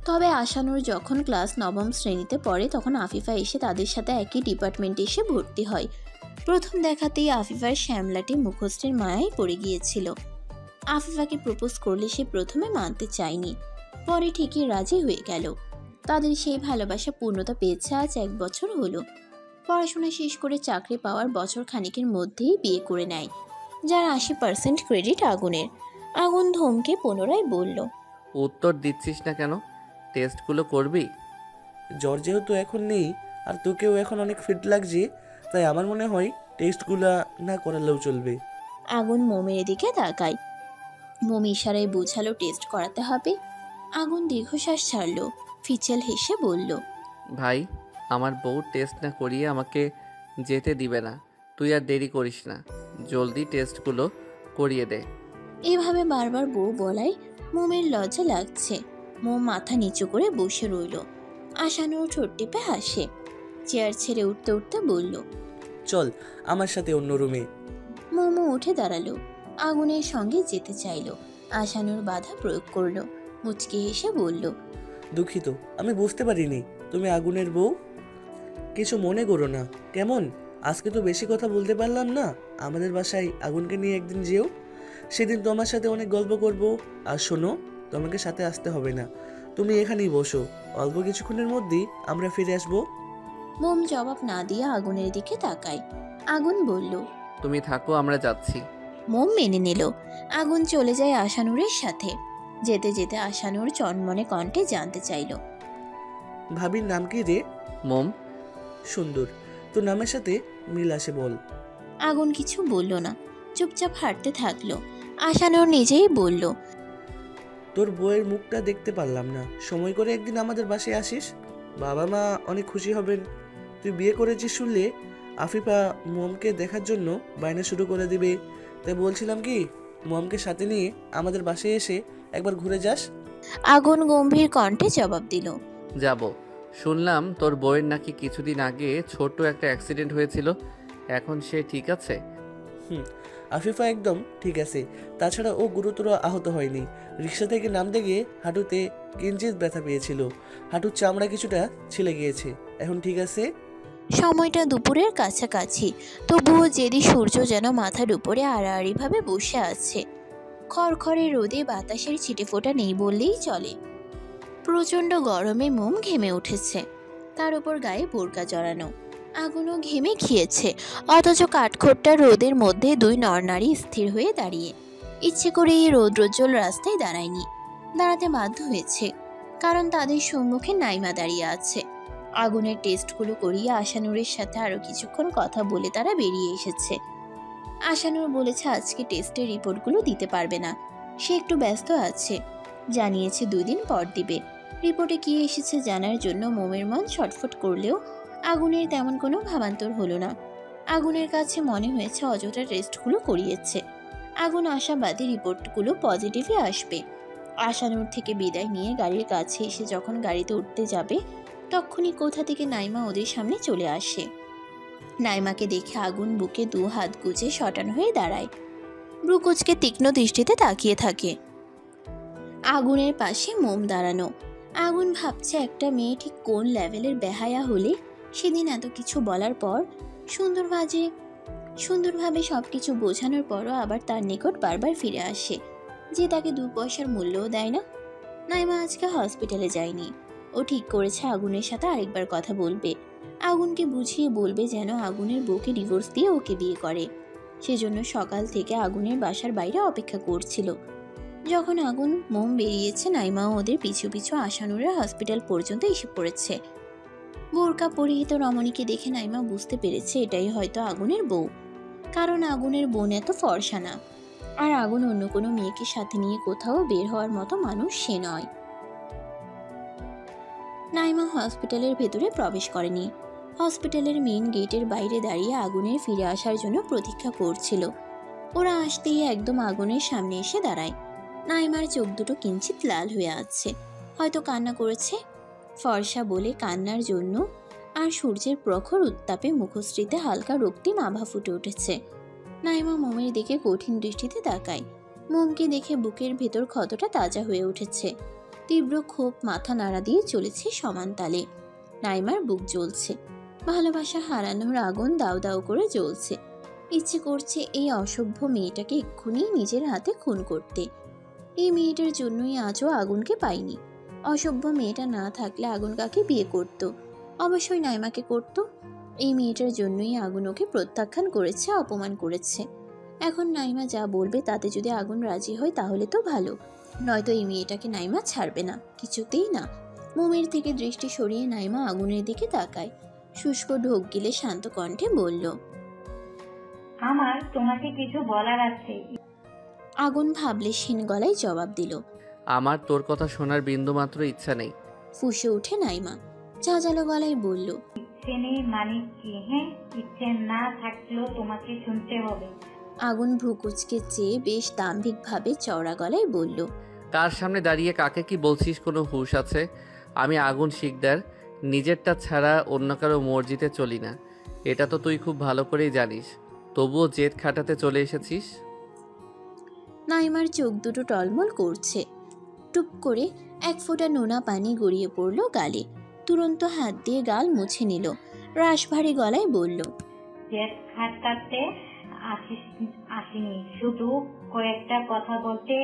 তবে আশানুর যখন ক্লাস 9ম শ্রেণীতে পড়ে তখন আফিফা এসে তাদের সাথে একই ডিপার্টমেন্টে এসে ভর্তি হয়। প্রথম দেখাতেই আফিফার শ্যামলাটি মুখশ্রীর মায়ায় পড়ে গিয়েছিল। আফিফাকে প্রপোজ করলে সে প্রথমে মানতে চায়নি, পরে ঠিকই রাজি হয়ে গেল। তাদের সেই ভালোবাসা পূর্ণতা পেয়েছে আজ 1 বছর হলো। পড়াশোনা শেষ করে চাকরি পাওয়ার বছর খানিকের মধ্যেই বিয়ে করে নেয়, যার 80% ক্রেডিট আগুনের। আগুন ধমকে পুনরায় বলল, উত্তর দিচ্ছিস না কেন? টেস্টগুলো করবি? জ্বর যেহেতু এখন নেই আর তোকেও এখন অনেক ফিট লাগছে, তাই আমার মনে হয় টেস্টগুলা না করালেও চলবে। আগুন মোমের দিকে তাকায়। মোম ইশারায় বোঝালো টেস্ট করাতে হবে। আগুন দীর্ঘশ্বাস ছাড়লো, ফিচেল হেসে বলল, ভাই, আমার বউ টেস্ট না করিয়ে আমাকে যেতে দিবে না। তুই আর দেরি করিস না, জলদি টেস্টগুলো করিয়ে দে। এভাবে বারবার বউ বলায় মোমের লজ্জা লাগছে। মোম মাথা নিচু করে বসে রইল। আশানুর ঠোঁট টিপে হাসে। চেয়ার ছেড়ে উঠতে উঠতে বলল, চল আমার সাথে অন্য রুমে। মোমো উঠে দাঁড়ালো, আগুনের সঙ্গে যেতে চাইলো। আশানুর বাধা প্রয়োগ করলো। মুচকি হেসে বলল, দুঃখিত, আমি বুঝতে পারিনি তুমি আগুনের বউ। কিছু মনে করো না, কেমন? আজকে তো বেশি কথা বলতে পারলাম না, আমাদের বাসায় আগুনকে নিয়ে একদিন যেও, সেদিন তোমার সাথে অনেক গল্প করব। আর শোনো, তোমাকে সাথে আসতে হবে না, তুমি এখানেই বসো, অল্প কিছুক্ষণের মধ্যেই আমরা ফিরে আসবো। মোম জবাব না দিয়ে আগুনের দিকে তাকায়। আগুন বলল, তুমি থাকো, আমরা যাচ্ছি। মোম মেনে নিল। আগুন চলে যায় আশানুরের সাথে। যেতে যেতে আশানুর চনমনে কণ্ঠে জানতে চাইল, ভাবির নাম কি রে? মোম। সুন্দর, তোর নামের সাথে মিল আসে বল। আগুন কিছু বলল না, চুপচাপ হাঁটতে থাকলো। আশানুর নিজেই বলল, তোর বউয়ের মুখটা দেখতে পারলাম না, সময় করে একদিন আমাদের বাসায় আসিস, বাবা মা অনেক খুশি হবেন। তুই বিয়ে করেছিস শুনলে আফিফা মোমকে দেখার জন্য বায়না শুরু করে দিবে, তাই বলছিলাম কি মোমকে সাথে নিয়ে আমাদের বাসায় এসে একবার ঘুরে যাস। আগুন গম্ভীর কণ্ঠে জবাব দিল, যাব। শুনলাম তোর বউয়ের নাকি কিছুদিন আগে ছোট একটা অ্যাক্সিডেন্ট হয়েছিল, এখন সে ঠিক আছে? আফিফা একদম ঠিক আছে, তাছাড়া ও গুরুতর আহত হয়নি। রিক্সা থেকে নামতে গিয়ে হাঁটুতে কিঞ্চিৎ ব্যথা পেয়েছিল, হাঁটুর চামড়া কিছুটা ছিলে গিয়েছে, এখন ঠিক আছে। সময়টা দুপুরের কাছাকাছি, তবুও জেদি সূর্য যেন মাথার উপরে আড়াআড়িভাবে বসে আছে। খড়খড়ে রোদে বাতাসের ছিটেফোঁটা নেই বললেই চলে। প্রচণ্ড গরমে মোম ঘেমে উঠেছে, তার উপর গায়ে বোরকা জড়ানো। আগুনও ঘেমে খেয়েছে, অথচ কাঠখোট্টা রোদের মধ্যে দুই নরনারী স্থির হয়ে দাঁড়িয়ে। ইচ্ছে করে এই রৌদ্রোজ্জ্বল রাস্তায় দাঁড়ায়নি, দাঁড়াতে বাধ্য হয়েছে, কারণ তাদের সম্মুখে নাইমা দাঁড়িয়ে আছে। আগুনের টেস্টগুলো করিয়ে আশানুরের সাথে আরও কিছুক্ষণ কথা বলে তারা বেরিয়ে এসেছে। আশানুর বলেছে আজকে টেস্টের রিপোর্টগুলো দিতে পারবে না, সে একটু ব্যস্ত আছে, জানিয়েছে 2 দিন পর দিবে। রিপোর্টে কী এসেছে জানার জন্য মোমের মন ছটফট করলেও আগুনের তেমন কোনো ভাবান্তর হলো না। আগুনের কাছে মনে হয়েছে অযথা টেস্টগুলো করিয়েছে। আগুন আশাবাদী রিপোর্টগুলো পজিটিভই আসবে। আশানুর থেকে বিদায় নিয়ে গাড়ির কাছে এসে যখন গাড়িতে উঠতে যাবে, তখনই কোথা থেকে নাইমা ওদের সামনে চলে আসে। নাইমাকে দেখে আগুন বুকে 2 হাত গুজে শটান হয়ে দাঁড়ায়, ব্রুকুচকে তীক্ষ্ণ দৃষ্টিতে তাকিয়ে থাকে। আগুনের পাশে মোম দাঁড়ানো। আগুন ভাবছে একটা মেয়ে ঠিক কোন লেভেলের বেহায়া হলে সেদিন এত কিছু বলার পর সুন্দরভাবে সব কিছু বোঝানোর পরও আবার তার নিকট বারবার ফিরে আসে, যে তাকে 2 পয়সার মূল্যও দেয় না। নাইমা আজকে হসপিটালে যায়নি, ও ঠিক করেছে আগুনের সাথে আরেকবার কথা বলবে, আগুনকে বুঝিয়ে বলবে যেন আগুনের বউকে ডিভোর্স দিয়ে ওকে বিয়ে করে। সেজন্য সকাল থেকে আগুনের বাসার বাইরে অপেক্ষা করছিল। যখন আগুন মোম বেরিয়েছে, নাইমাও ওদের পিছু পিছু আশানুরের হসপিটাল পর্যন্ত এসে পড়েছে। বোরকা পরিহিত রমণীকে দেখে নাইমা বুঝতে পেরেছে এটাই হয়তো আগুনের বউ, কারণ আগুনের বোন এত ফর্সা না, আর আগুন অন্য কোনো মেয়েকে সাথে নিয়ে কোথাও বের হওয়ার মতো মানুষ সে নয়। নাইমা হসপিটালের ভেতরে প্রবেশ করেনি, হসপিটালের মেইন গেটের বাইরে দাঁড়িয়ে আগুনের ফিরে আসার জন্য প্রতীক্ষা করছিল। ওরা আসতেই একদম আগুনের সামনে এসে দাঁড়ায়। নাইমার চোখ দুটো কিঞ্চিত লাল হয়ে আছে, হয়তো কান্না করেছে। ফর্সা বলে কান্নার জন্য, আর সূর্যের প্রখর উত্তাপে মুখশ্রীতে হালকা রক্তিম আভা ফুটে উঠেছে। নাইমা মোমের দিকে কঠিন দৃষ্টিতে তাকায়। মোমকে দেখে বুকের ভেতর ক্ষতটা তাজা হয়ে উঠেছে, তীব্র ক্ষোভ মাথা নাড়া দিয়ে চলেছে সমান তালে। নাইমার বুক জ্বলছে, ভালোবাসা হারানোর আগুন দাউ দাউ করে জ্বলছে। ইচ্ছে করছে এই অসভ্য মেয়েটাকে এক্ষুনি নিজের হাতে খুন করতে। এই মেয়েটার জন্যই আজও আগুনকে পাইনি। অসভ্য মেয়েটা না থাকলে আগুন কাকে বিয়ে করত? অবশ্যই নাইমাকে করত। এই মেয়েটার জন্যই আগুন ওকে প্রত্যাখ্যান করেছে, অপমান করেছে। এখন নাইমা যা বলবে তাতে যদি আগুন রাজি হয় তাহলে তো ভালো, নয়তো এই মেয়েটাকে নাইমা ছাড়বে না, কিছুতেই না। মোমের থেকে দৃষ্টি সরিয়ে নাইমা আগুনের দিকে তাকায়, শুষ্ক ঢোক গিলে শান্ত কণ্ঠে বলল, আমার তোমাকে কিছু বলার আছে। আগুন ভাবলেশহীন গলায় জবাব দিল, আমার তোর কথা শোনার বিন্দুমাত্র ইচ্ছা নেই। ফুঁসে উঠে নাইমা ঝাঁঝালো গলায় বলল, ইচ্ছে নেই মানে কি? হ্যাঁ, ইচ্ছে না থাকলেও তোমাকে শুনতে হবে। আগুন ভ্রুকুচকে চেয়ে বেশ দাম্ভিকভাবে চওড়া গলায় বলল, কার সামনে দাঁড়িয়ে কাকে কি বলছিস, কোনো হুঁশ আছে? আমি আগুন শিকদার, নিজেরটা ছাড়া অন্য কারো মর্জিতে চলি না, এটা তো তুই খুব ভালো করেই জানিস, তবুও জেদ খাটাতে চলে এসেছিস। নাইমার চোখ দুটো টলমল করছে। টুপ করে 1 ফোঁটা নোনা পানি গড়িয়ে পড়ল গালে। তুরন্ত হাত দিয়ে গাল মুছে নিল, রাশভারী গলায় বলল, জেদ খাটাতে আসিনি, শুধু কয়েকটা কথা বলতে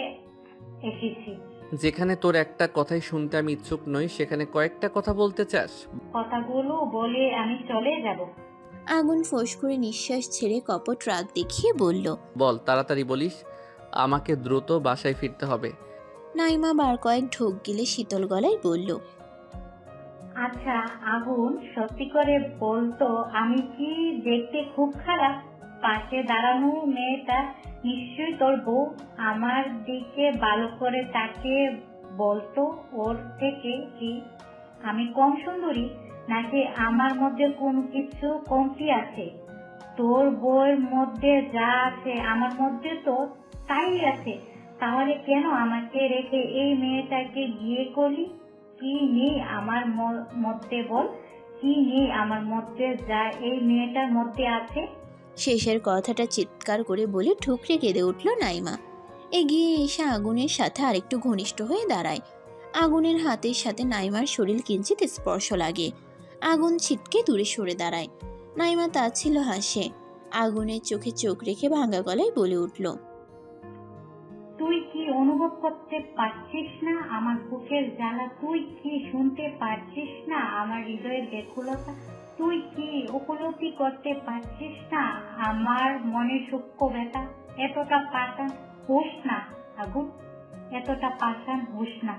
এসেছি। যেখানে তোর একটা কথাই শুনতে আমি ইচ্ছুক নই, সেখানে কয়েকটা কথা বলতে চাস? কথাগুলো বলে আমি চলে যাব। আগুন ফোঁস করে নিঃশ্বাস ছেড়ে কপট রাগ দেখিয়ে বলল। বল, তাড়াতাড়ি বলিস, আমাকে দ্রুত বাসায় ফিরতে হবে। নাইমা বার কয়েক ঢোক গিলে শীতল গলায় বলল, আচ্ছা আগুন, সত্যি করে বলতো আমি কি দেখতে খুব খারাপ? পাশে দাঁড়ানো মেয়েটা নিশ্চয়ই তোর বউ। আমার দিকে ভালো করে তাকিয়ে বলতো, ওর থেকে কি আমি কম সুন্দরী, নাকি আমার মধ্যে কোনো কিছু কমতি আছে? তোর বউয়ের মধ্যে যা আছে আমার মধ্যে তো তাই আছে। তাহলে কেন আমাকে রেখে এই মেয়েটাকে বিয়ে করলি? কি নেই আমার মধ্যে বল, কি নেই আমার মধ্যে যা এই মেয়েটার মধ্যে আছে? শেষের কথাটা চিৎকার করে বলে ঠুকরে কেঁদে উঠল নাইমা। এগিয়ে এসে আগুনের সাথে আরেকটু ঘনিষ্ঠ হয়ে দাঁড়ায়। আগুনের হাতের সাথে নাইমার শরীর কিঞ্চিত স্পর্শ লাগে। আগুন ছিটকে দূরে সরে দাঁড়ায়। নাইমা তাচ্ছিল্য হাসে। আগুনের চোখে চোখ রেখে ভাঙা গলায় বলে উঠল, তুই কি অনুভব করতে পারছিস না আমার বুকের জ্বালা? তুই কি শুনতে পারছিস না আমার হৃদয়ের ব্যাকুলতা? তুই কি উপলব্ধি করতে পারছিস না আমার মনের সূক্ষ্ম ব্যথা? এতটা পাষাণ হোস না আগুন, এতটা পাষাণ হোস না।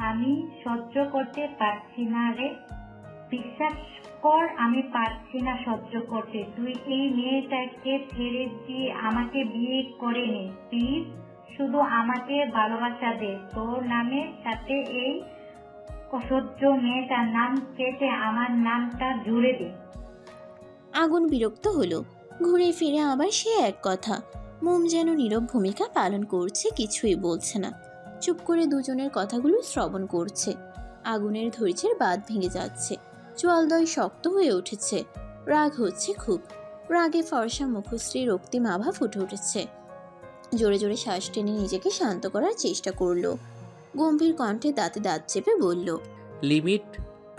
আমি সহ্য করতে পারছি না রে, বিশ্বাস কর, আমি পারছি না সহ্য করতে। তুই এই মেয়েটাকে ছেড়ে দিয়ে আমাকে বিয়ে করে নে প্লিজ। শুধু আমাকে ভালোবাসা দে। তোর নামের সাথে এই অসহ্য মেয়েটার নাম কেটে আমার নামটা জুড়ে দে। আগুন বিরক্ত হলো। ঘুরে ফিরে আবার সে এক কথা। মোম যেন নীরব ভূমিকা পালন করছে, কিছুই বলছে না। চুপ করে দুজনের কথাগুলো শ্রবণ করছে। আগুনের ধৈর্যের বাঁধ ভেঙে যাচ্ছে। চোয়ালদয় শক্ত হয়ে উঠেছে। রাগ হচ্ছে খুব। রাগে ফর্সা মুখশ্রী রক্তিম আভা ফুটে উঠেছে। জোরে জোরে শ্বাস টেনে নিজেকে শান্ত করার চেষ্টা করলো। গম্ভীর কণ্ঠে দাঁতে দাঁত চেপে বলল, লিমিট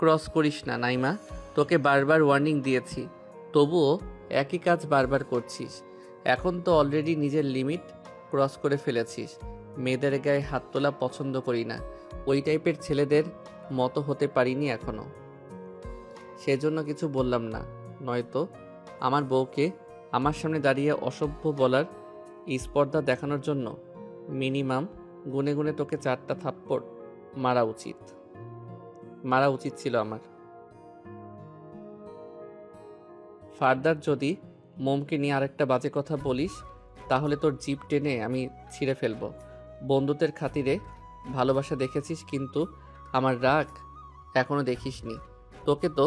ক্রস করিস না নাইমা, তোকে বারবার ওয়ার্নিং দিয়েছি, তবুও একই কাজ বারবার করছিস। এখন তো অলরেডি নিজের লিমিট ক্রস করে ফেলেছিস। মেয়েদের গায়ে হাত তোলা পছন্দ করি না, ওই টাইপের ছেলেদের মতো হতে পারিনি এখনো, সেজন্য কিছু বললাম না। নয়তো আমার বউকে আমার সামনে দাঁড়িয়ে অসভ্য বলার স্পর্ধা দেখানোর জন্য মিনিমাম গুনে গুনে তোকে 4টা থাপ্পড় মারা উচিত ছিল আমার। ফার্দার যদি মোমকে নিয়ে আরেকটা বাজে কথা বলিস তাহলে তোর জিভ টেনে আমি ছিঁড়ে ফেলবো। বন্ধুত্বের খাতিরে ভালোবাসা দেখেছিস, কিন্তু আমার রাগ এখনো দেখিসনি। তোকে তো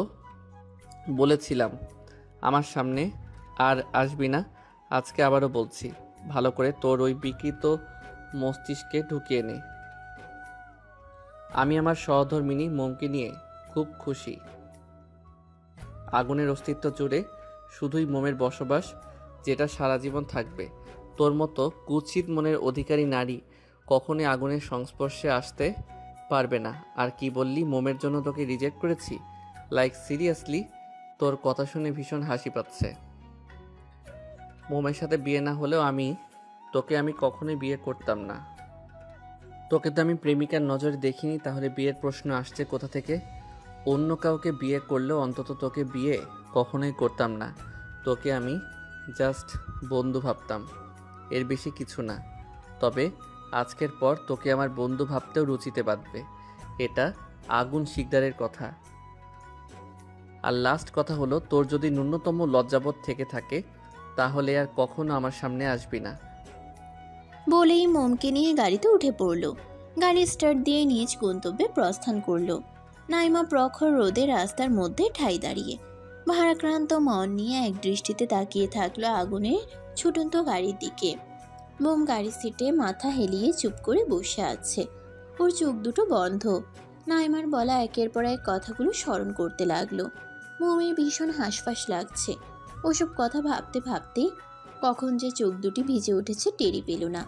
বলেছিলাম আমার সামনে আর আসবি না। আজকে আবারও বলছি, ভালো করে তোর ওই বিকৃত মস্তিষ্কে ঢুকিয়ে নে। আমি আমার সহধর্মিনী মোমকে নিয়ে খুব খুশি। আগুনের অস্তিত্ব জুড়ে শুধুই মোমের বসবাস, যেটা সারা জীবন থাকবে। তোর মতো কুৎসিত মনের অধিকারী নারী কখনোই আগুনের সংস্পর্শে আসতে পারবে না। আর কি বললি, মোমের জন্য তোকে রিজেক্ট করেছি? Like seriously? তোর কথা শুনে ভীষণ হাসি পাচ্ছে। মোমের সাথে বিয়ে না হলেও তোকে আমি কখনোই বিয়ে করতাম না। তোকে তো আমি প্রেমিকার নজরে দেখিনি, তাহলে বিয়ের প্রশ্ন আসছে কোথা থেকে? অন্য কাউকে বিয়ে করলেও অন্তত তোকে বিয়ে কখনোই করতাম না। তোকে আমি জাস্ট বন্ধু ভাবতাম, এর বেশি কিছু না। তবে আজকের পর তোকে আমার বন্ধু ভাবতেও রুচিতে বাঁধবে, এটা আগুন শিকদারের কথা। আর লাস্ট কথা হলো, তোর যদি ন্যূনতম লজ্জাবোধ থেকে থাকে তাহলে আর কখনো আমার সামনে আসবি না। বলেই মোমকে নিয়ে গাড়িতে উঠে পড়ল। গাড়ি স্টার্ট দিয়ে নিজ গন্তব্যে প্রস্থান করল। নাইমা প্রখর রোদে রাস্তার মধ্যে ঠাই দাঁড়িয়ে ভারাক্রান্ত মন নিয়ে এক দৃষ্টিতে তাকিয়ে থাকলো আগুনের ছুটন্ত গাড়ির দিকে। মোম গাড়ির সিটে মাথা হেলিয়ে চুপ করে বসে আছে। ওর চোখ দুটো বন্ধ। নাইমার বলা একের পর এক কথাগুলো স্মরণ করতে লাগলো। মোমের ভীষণ হাঁসফাঁস লাগছে। ওসব কথা ভাবতে ভাবতে কখন যে চোখ দুটি ভিজে উঠেছে টেরি পেল না।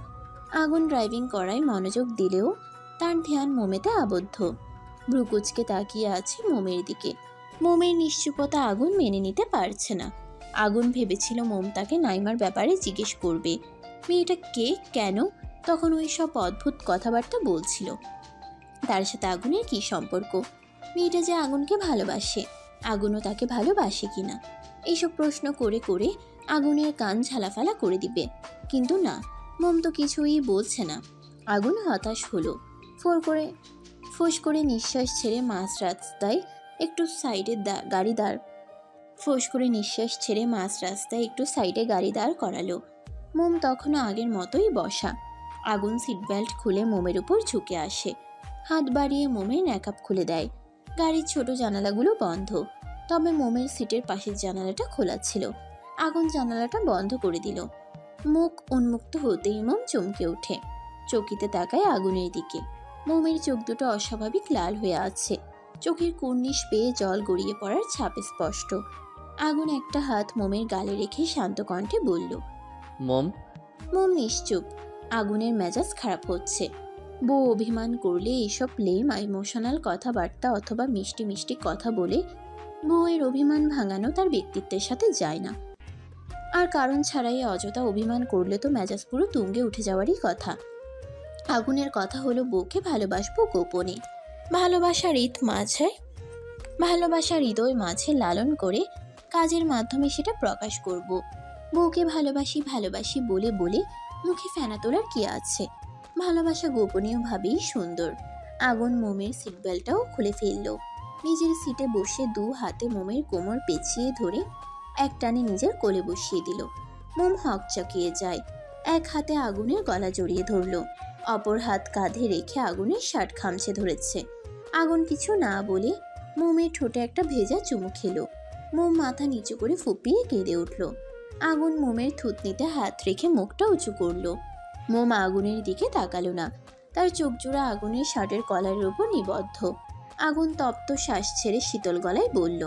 আগুন ড্রাইভিং করায় মনোযোগ দিলেও তার ধ্যান মোমেতে আবদ্ধ। ভ্রুকুচকে তাকিয়ে আছে মোমের দিকে। মোমের নিশ্চুপতা আগুন মেনে নিতে পারছে না। আগুন ভেবেছিল মোম তাকে নাইমার ব্যাপারে জিজ্ঞেস করবে, মেয়েটা কে, কেন তখন ওই সব অদ্ভুত কথাবার্তা বলছিল। তার সাথে আগুনের কি সম্পর্ক, মেয়েটা যে আগুনকে ভালোবাসে, আগুনও তাকে ভালোবাসে কিনা, এইসব প্রশ্ন করে করে আগুনের কান ঝালাফালা করে দিবে। কিন্তু না, মোম তো কিছুই বলছে না। আগুন হতাশ হলো। ফোঁস করে নিঃশ্বাস ছেড়ে মাঝ রাস্তায় একটু সাইডে গাড়ি দাঁড় করালো। মোম তখনও আগের মতোই বসা। আগুন সিট বেল্ট খুলে মোমের উপর ঝুঁকে আসে, হাত বাড়িয়ে মোমের ন্যাকআপ খুলে দেয়। গাড়ির ছোট জানালাগুলো বন্ধ, তবে মোমের সিটের পাশের জানালাটা খোলা ছিল। আগুন জানালাটা বন্ধ করে দিল। মুখ উন্মুক্ত হতেই মোম চমকে ওঠে, চকিতে তাকায় আগুনের দিকে। মোমের চোখ দুটো অস্বাভাবিক লাল হয়ে আছে, চোখের কুর্নিশ পেয়ে জল গড়িয়ে পড়ার ছাপ স্পষ্ট। আগুন একটা হাত মোমের গালে রেখে শান্ত কণ্ঠে বলল, মোম। মোম নিশ্চুপ। আগুনের মেজাজ খারাপ হচ্ছে। বউ অভিমান করলে এইসব প্লেম ইমোশনাল কথাবার্তা অথবা মিষ্টি মিষ্টি কথা বলে বউয়ের অভিমান ভাঙানো তার ব্যক্তিত্বের সাথে যায় না। আর কারণ ছাড়াই অযথা অভিমান করলে তো মেজাজ পুরো তুঙ্গে উঠে যাওয়ারই কথা। আগুনের কথা হলো বউকে ভালোবাসবো গোপনে, ভালোবাসার হৃদয় মাঝে লালন করে কাজের মাধ্যমে সেটা প্রকাশ করব। বউকে ভালোবাসি বলে বলে মুখে ফেনা তোলার কি আছে? ভালোবাসা গোপনীয়ভাবেই সুন্দর। আগুন মোমের সিট বেল্টটাও খুলে ফেলল। নিজের সিটে বসে দু হাতে মোমের কোমর পেঁচিয়ে ধরে এক টানে নিজের কোলে বসিয়ে দিল। মোম হকচকিয়ে যায়। এক হাতে আগুনের গলা জড়িয়ে ধরল, অপর হাত কাঁধে রেখে আগুনের শার্ট খামচে ধরেছে। আগুন কিছু না বলে মোমের ঠোঁটে একটা ভেজা চুমু খেলো। মোম মাথা নিচু করে ফুপিয়ে কেঁদে উঠল। আগুন মোমের থুতনিতে হাত রেখে মুখটা উঁচু করলো। মোম আগুনের দিকে তাকালো না, তার চোখ জোড়া আগুনের শার্টের কলারের উপর নিবদ্ধ। আগুন তপ্ত শ্বাস ছেড়ে শীতল গলায় বলল,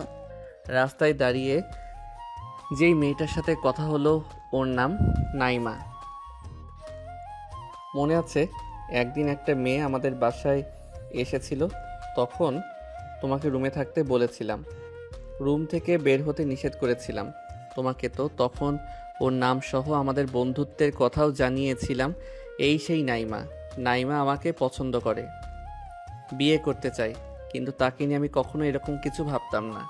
রাস্তায় দাঁড়িয়ে যেই মেয়েটার সাথে কথা হলো ওর নাম নাইমা। মনে আছে একদিন একটা মেয়ে আমাদের বাসায় এসেছিল, তখন তোমাকে রুমে থাকতে বলেছিলাম, রুম থেকে বের হতে নিষেধ করেছিলাম তোমাকে। তো তখন ওর নাম সহ আমাদের বন্ধুত্বের কথাও জানিয়েছিলাম। এই সেই নাইমা। নাইমা আমাকে পছন্দ করে, বিয়ে করতে চাই, কিন্তু তাকে নিয়ে আমি কখনো এরকম কিছু ভাবতাম না।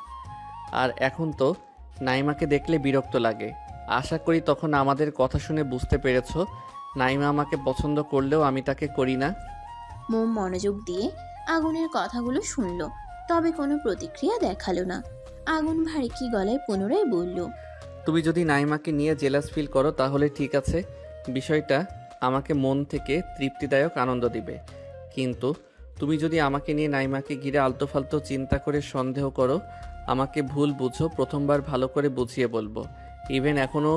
আর এখন তো নাইমাকে দেখলে বিরক্ত লাগে। আশা করি তখন আমাদের কথা শুনে বুঝতে পেরেছো নাইমা আমাকে পছন্দ করলেও আমি তাকে করি না। মোম মনোযোগ দিয়ে আগুনের কথাগুলো শুনল, তবে কোনো প্রতিক্রিয়া দেখালো না। আগুন ভারী গলায় পুনরায় বলল, তুমি যদি নাইমাকে নিয়ে জেলাস ফিল করো তাহলে ঠিক আছে, বিষয়টা আমাকে মন থেকে তৃপ্তিদায়ক আনন্দ দিবে। কিন্তু তুমি যদি আমাকে নিয়ে নাইমাকে ঘিরে আলতো ফালতো চিন্তা করে সন্দেহ করো, আমাকে ভুল বুঝো, প্রথমবার ভালো করে বুঝিয়ে বলবো। ইভেন এখনও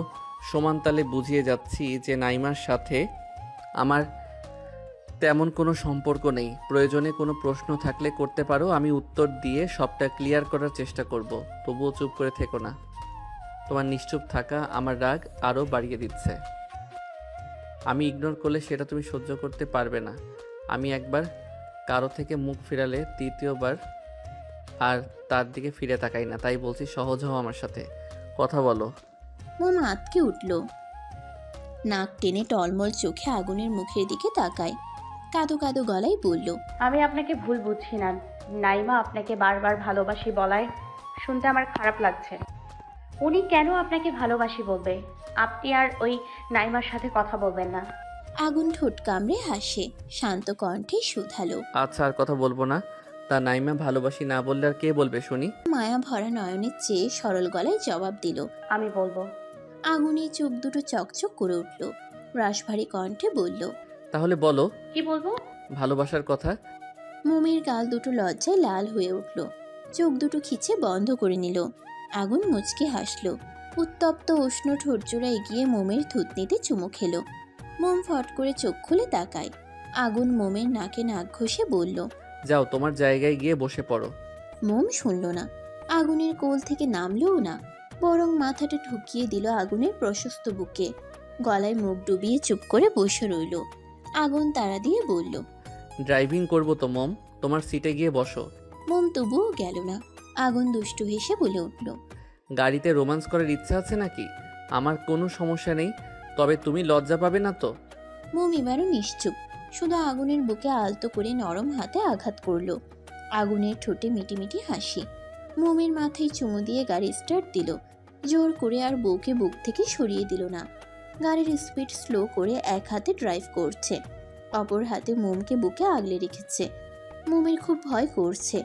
সমান তালে বুঝিয়ে যাচ্ছি যে নাইমার সাথে আমার তেমন কোনো সম্পর্ক নেই। প্রয়োজনে কোনো প্রশ্ন থাকলে করতে পারো, আমি উত্তর দিয়ে সবটা ক্লিয়ার করার চেষ্টা করব। তবুও চুপ করে থেকো না। তোমার নিশ্চুপ থাকা আমার রাগ আরও বাড়িয়ে দিচ্ছে। আমি ইগনোর করলে সেটা তুমি সহ্য করতে পারবে না। আমি একবার কারো থেকে মুখ ফিরালে তৃতীয়বার আর তার দিকে ফিরে তাকাই না। তাই বলছি সহজ হও আমার সাথে, কথা বলো। মোম আঁতকে উঠল, নাক টেনে টলমল চোখে আগুনের মুখের দিকে তাকায়। কাঁদো কাঁদো গলায় বলল, আমি আপনাকে ভুল বুঝছি না। নাইমা আপনাকে বারবার ভালোবাসি বলায় শুনতে আমার খারাপ লাগছে। উনি কেন আপনাকে ভালোবাসি বলবে? আপনি আর ওই নাইমার সাথে কথা বলবেন না। আগুন ঠোঁট কামড়ে হাসে, শান্ত কণ্ঠে শুধালো, আচ্ছা আর কথা বলবো না। তা নাইমা ভালোবাসি না বললে আর কে বলবে শুনি? মায়া ভরা নয়নের চেয়ে সরল গলায় জবাব দিল, আমি বলবো। আগুনের চোখ দুটো চকচক করে উঠল, রাশভারী কণ্ঠে বলল, তাহলে বলো কি বলবো? ভালোবাসার কথা। মোমের গাল দুটো লজ্জায় লাল হয়ে উঠল, চোখ দুটো খিচে বন্ধ করে নিল। আগুন মুচকে হাসল, উত্তপ্ত উষ্ণ ঠোঁটজোড়া এগিয়ে মোমের থুতনিতে চুমু খেল। মোম ফট করে চোখ খুলে তাকায়। আগুন মোমের নাকে নাক ঘষে বলল, যাও তোমার জায়গায় গিয়ে বসে পড়ো। মোম শুনল না, আগুনের কোল থেকে নামলেও না, বরং মাথাটা ঢুকিয়ে দিল আগুনের প্রশস্ত বুকে। গলায় মুখ ডুবিয়ে চুপ করে বসে রইল। আগুন তাড়া দিয়ে বলল, ড্রাইভিং করবো তো মম, তোমার সিটে গিয়ে বসো। মোম তবুও গেল না। আগুন দুষ্টু হেসে বলে উঠল, গাড়িতে রোমান্স করার ইচ্ছা আছে নাকি? আমার কোনো সমস্যা নেই, তবে তুমি লজ্জা পাবে না তো? মোম এবারও নিশ্চুপ, শুধু আগুনের বুকে আলতো করে নরম হাতে আঘাত করলো। আগুনের ঠোঁটে মিটিমিটি হাসি। মোমের মাথায় চুমু দিয়ে গাড়ি স্টার্ট দিল, জোর করে, আর বউকে বুক থেকে সরিয়ে দিল না। গাড়ির স্পিড স্লো করে এক হাতে ড্রাইভ করছে, অপর হাতে মোমকে বুকে আগলে রেখেছে। মোমের খুব ভয় করছে,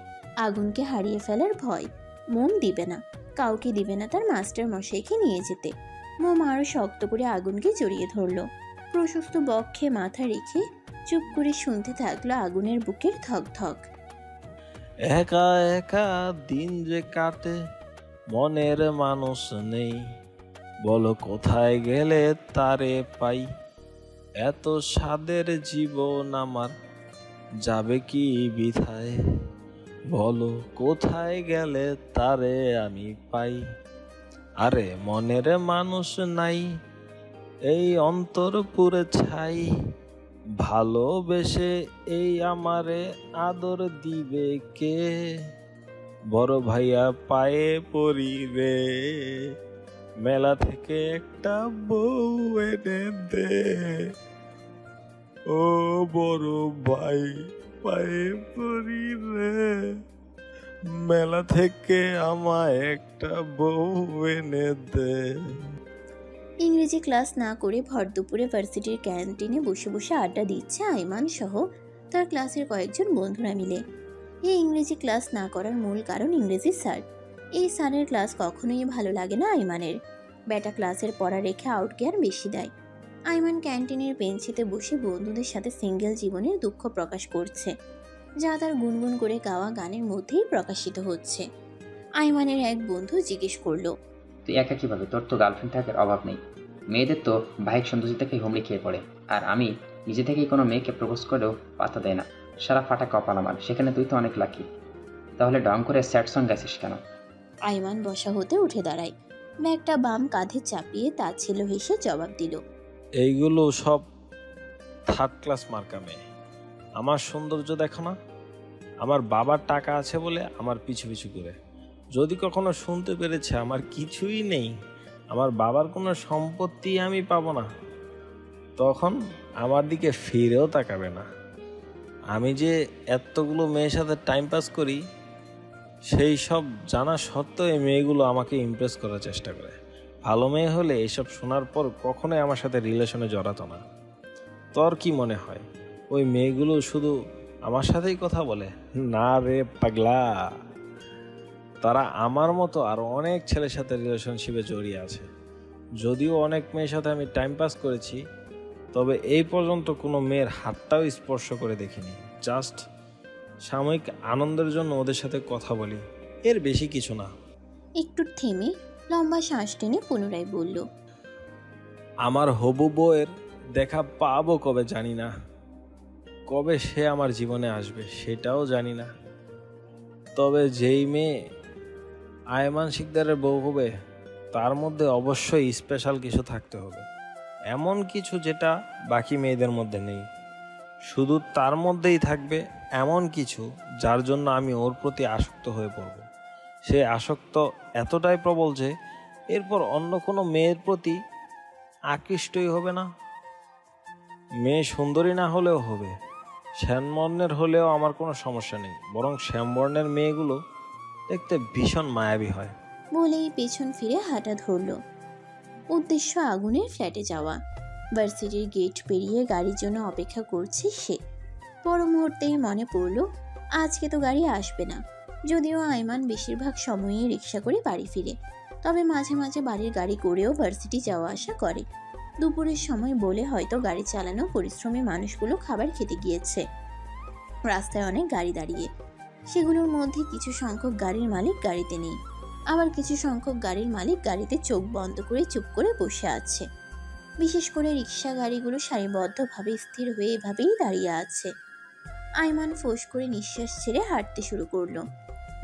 আগুনকে হারিয়ে ফেলার ভয়। মোম দিবে না, কাউকে দিবে না তার মাস্টার মশাইকে নিয়ে যেতে। মোম আরো শক্ত করে আগুনকে জড়িয়ে ধরল, প্রশস্ত বক্ষে মাথা রেখে চুপ করে শুনতে থাকলো আগুনের বুকের ধক ধক। একা একা দিন যে কাটে, মনের মানুষ নেই, বলো কোথায় গেলে তারে পাই। এত স্বাদের জীবন আমার যাবে কি বিথায়, বলো কোথায় গেলে তারে আমি পাই। আরে মনের মানুষ নাই, এই অন্তর পুরে ছাই, ভালোবেসে এই আমারে আদর দিবে কে, বড় ভাইয়া পায়ে পড়ি রে, মেলা থেকে একটা বউ এনে দে, ও বড় ভাই পায়ে পড়ি রে, মেলা থেকে আমায় একটা বউ এনে দে। ইংরেজি ক্লাস না করে ভর দুপুরে ভার্সিটির ক্যান্টিনে বসে বসে আড্ডা দিচ্ছে আইমান সহ তার ক্লাসের কয়েকজন বন্ধুরা মিলে। এই ইংরেজি ক্লাস না করার মূল কারণ ইংরেজি স্যার। এই স্যারের ক্লাস কখনোই ভালো লাগে না আইমানের। বেটা ক্লাসের পড়া রেখে আউট কেয়ার বেশি দেয়। আইমান ক্যান্টিনের বেঞ্চিতে বসে বন্ধুদের সাথে সিঙ্গেল জীবনের দুঃখ প্রকাশ করছে, যা তার গুনগুন করে গাওয়া গানের মধ্যেই প্রকাশিত হচ্ছে। আইমানের এক বন্ধু জিজ্ঞেস করলো, তুই একা কিভাবে? তোর তো গার্লফ্রেন্ড থাকার অভাব নেই। মেয়েদের তো বাহিক সৌন্দর্য থেকে হুমড়ি খেয়ে পড়ে, আর আমি নিজে থেকেই কোনো মেয়েকে প্রপোজ করেও পাত্তা দেয় না। সারা ফাটা কপাল আমার, সেখানে তুই তো অনেক লাকি। তাহলে ডং করে স্যাড সং গাইছিস কেন? আইমান বসা হতে উঠে দাঁড়ায়, ব্যাগটা বাম কাঁধে চাপিয়ে তাচ্ছিল্য হেসে জবাব দিল, এইগুলো সব থার্ড ক্লাস মার্কা মেয়ে। আমার সৌন্দর্য দেখো না? আমার বাবার টাকা আছে বলে আমার পিছু পিছু করে। যদি কখনো শুনতে পেরেছে আমার কিছুই নেই, আমার বাবার কোনো সম্পত্তি আমি পাবো না, তখন আমার দিকে ফিরেও তাকাবে না। আমি যে এতগুলো মেয়ের সাথে টাইম পাস করি, সেই সব জানা সত্ত্বেও এই মেয়েগুলো আমাকে ইমপ্রেস করার চেষ্টা করে। ভালো মেয়ে হলে এসব শোনার পর কখনোই আমার সাথে রিলেশনে জড়াতো না। তোর কি মনে হয় ওই মেয়েগুলো শুধু আমার সাথেই কথা বলে? না রে পাগলা, তারা আমার মতো আরও অনেক ছেলের সাথে রিলেশনশিপে জড়িয়ে আছে। যদিও অনেক মেয়ের সাথে আমি টাইম পাস করেছি, তবে এই পর্যন্ত কোনো মেয়ের হাতটাও স্পর্শ করে দেখিনি। জাস্ট সাময়িক আনন্দের জন্য ওদের সাথে কথা বলি, এর বেশি কিছু না। একটু থেমে লম্বা শ্বাস টেনে পুনরায় বলল, আমার হবু বউয়ের দেখা পাবো কবে জানি না, কবে সে আমার জীবনে আসবে সেটাও জানি না। তবে যেই মেয়ে আয়মান শিকদারের বউ হবে, তার মধ্যে অবশ্যই স্পেশাল কিছু থাকতে হবে, এমন কিছু যেটা বাকি মেয়েদের মধ্যে নেই। শুধু তার মধ্যেই থাকবে এমন কিছু যার জন্য আমি ওর প্রতি আসক্ত হয়ে পড়ব। সে আসক্ত এতটাই প্রবল যে এরপর অন্য কোনো মেয়ের প্রতি আকৃষ্টই হবে না। মেয়ে সুন্দরী না হলেও হবে, শ্যামবর্ণের হলেও আমার কোনো সমস্যা নেই, বরং শ্যামবর্ণের মেয়েগুলো দেখতে ভীষণ মায়াবী হয়। বলেই পেছন ফিরে হাঁটা ধরল। উদ্দেশ্য আগুনের ফ্ল্যাটে যাওয়া। ভার্সিটির গেট পেরিয়ে গাড়ির জন্য অপেক্ষা করছে সে। পর মুহূর্তেই মনে পড়ল আজকে তো গাড়ি আসবে না। যদিও আইমান বেশিরভাগ সময়ই রিক্সা করে বাড়ি ফিরে, তবে মাঝে মাঝে বাড়ির গাড়ি করেও ভার্সিটি যাওয়া আসা করে। দুপুরের সময় বলে হয়তো গাড়ি চালানো পরিশ্রমী মানুষগুলো খাবার খেতে গিয়েছে। রাস্তায় অনেক গাড়ি দাঁড়িয়ে, সেগুলোর মধ্যে কিছু সংখ্যক গাড়ির মালিক গাড়িতে নেই, আবার কিছু সংখ্যক গাড়ির মালিক গাড়িতে চোখ বন্ধ করে চুপ করে বসে আছে। বিশেষ করে রিক্সা গাড়িগুলো সারিবদ্ধভাবে স্থির হয়ে এভাবেই দাঁড়িয়ে আছে। আইমান ফোঁস করে নিঃশ্বাস ছেড়ে হাঁটতে শুরু করলো।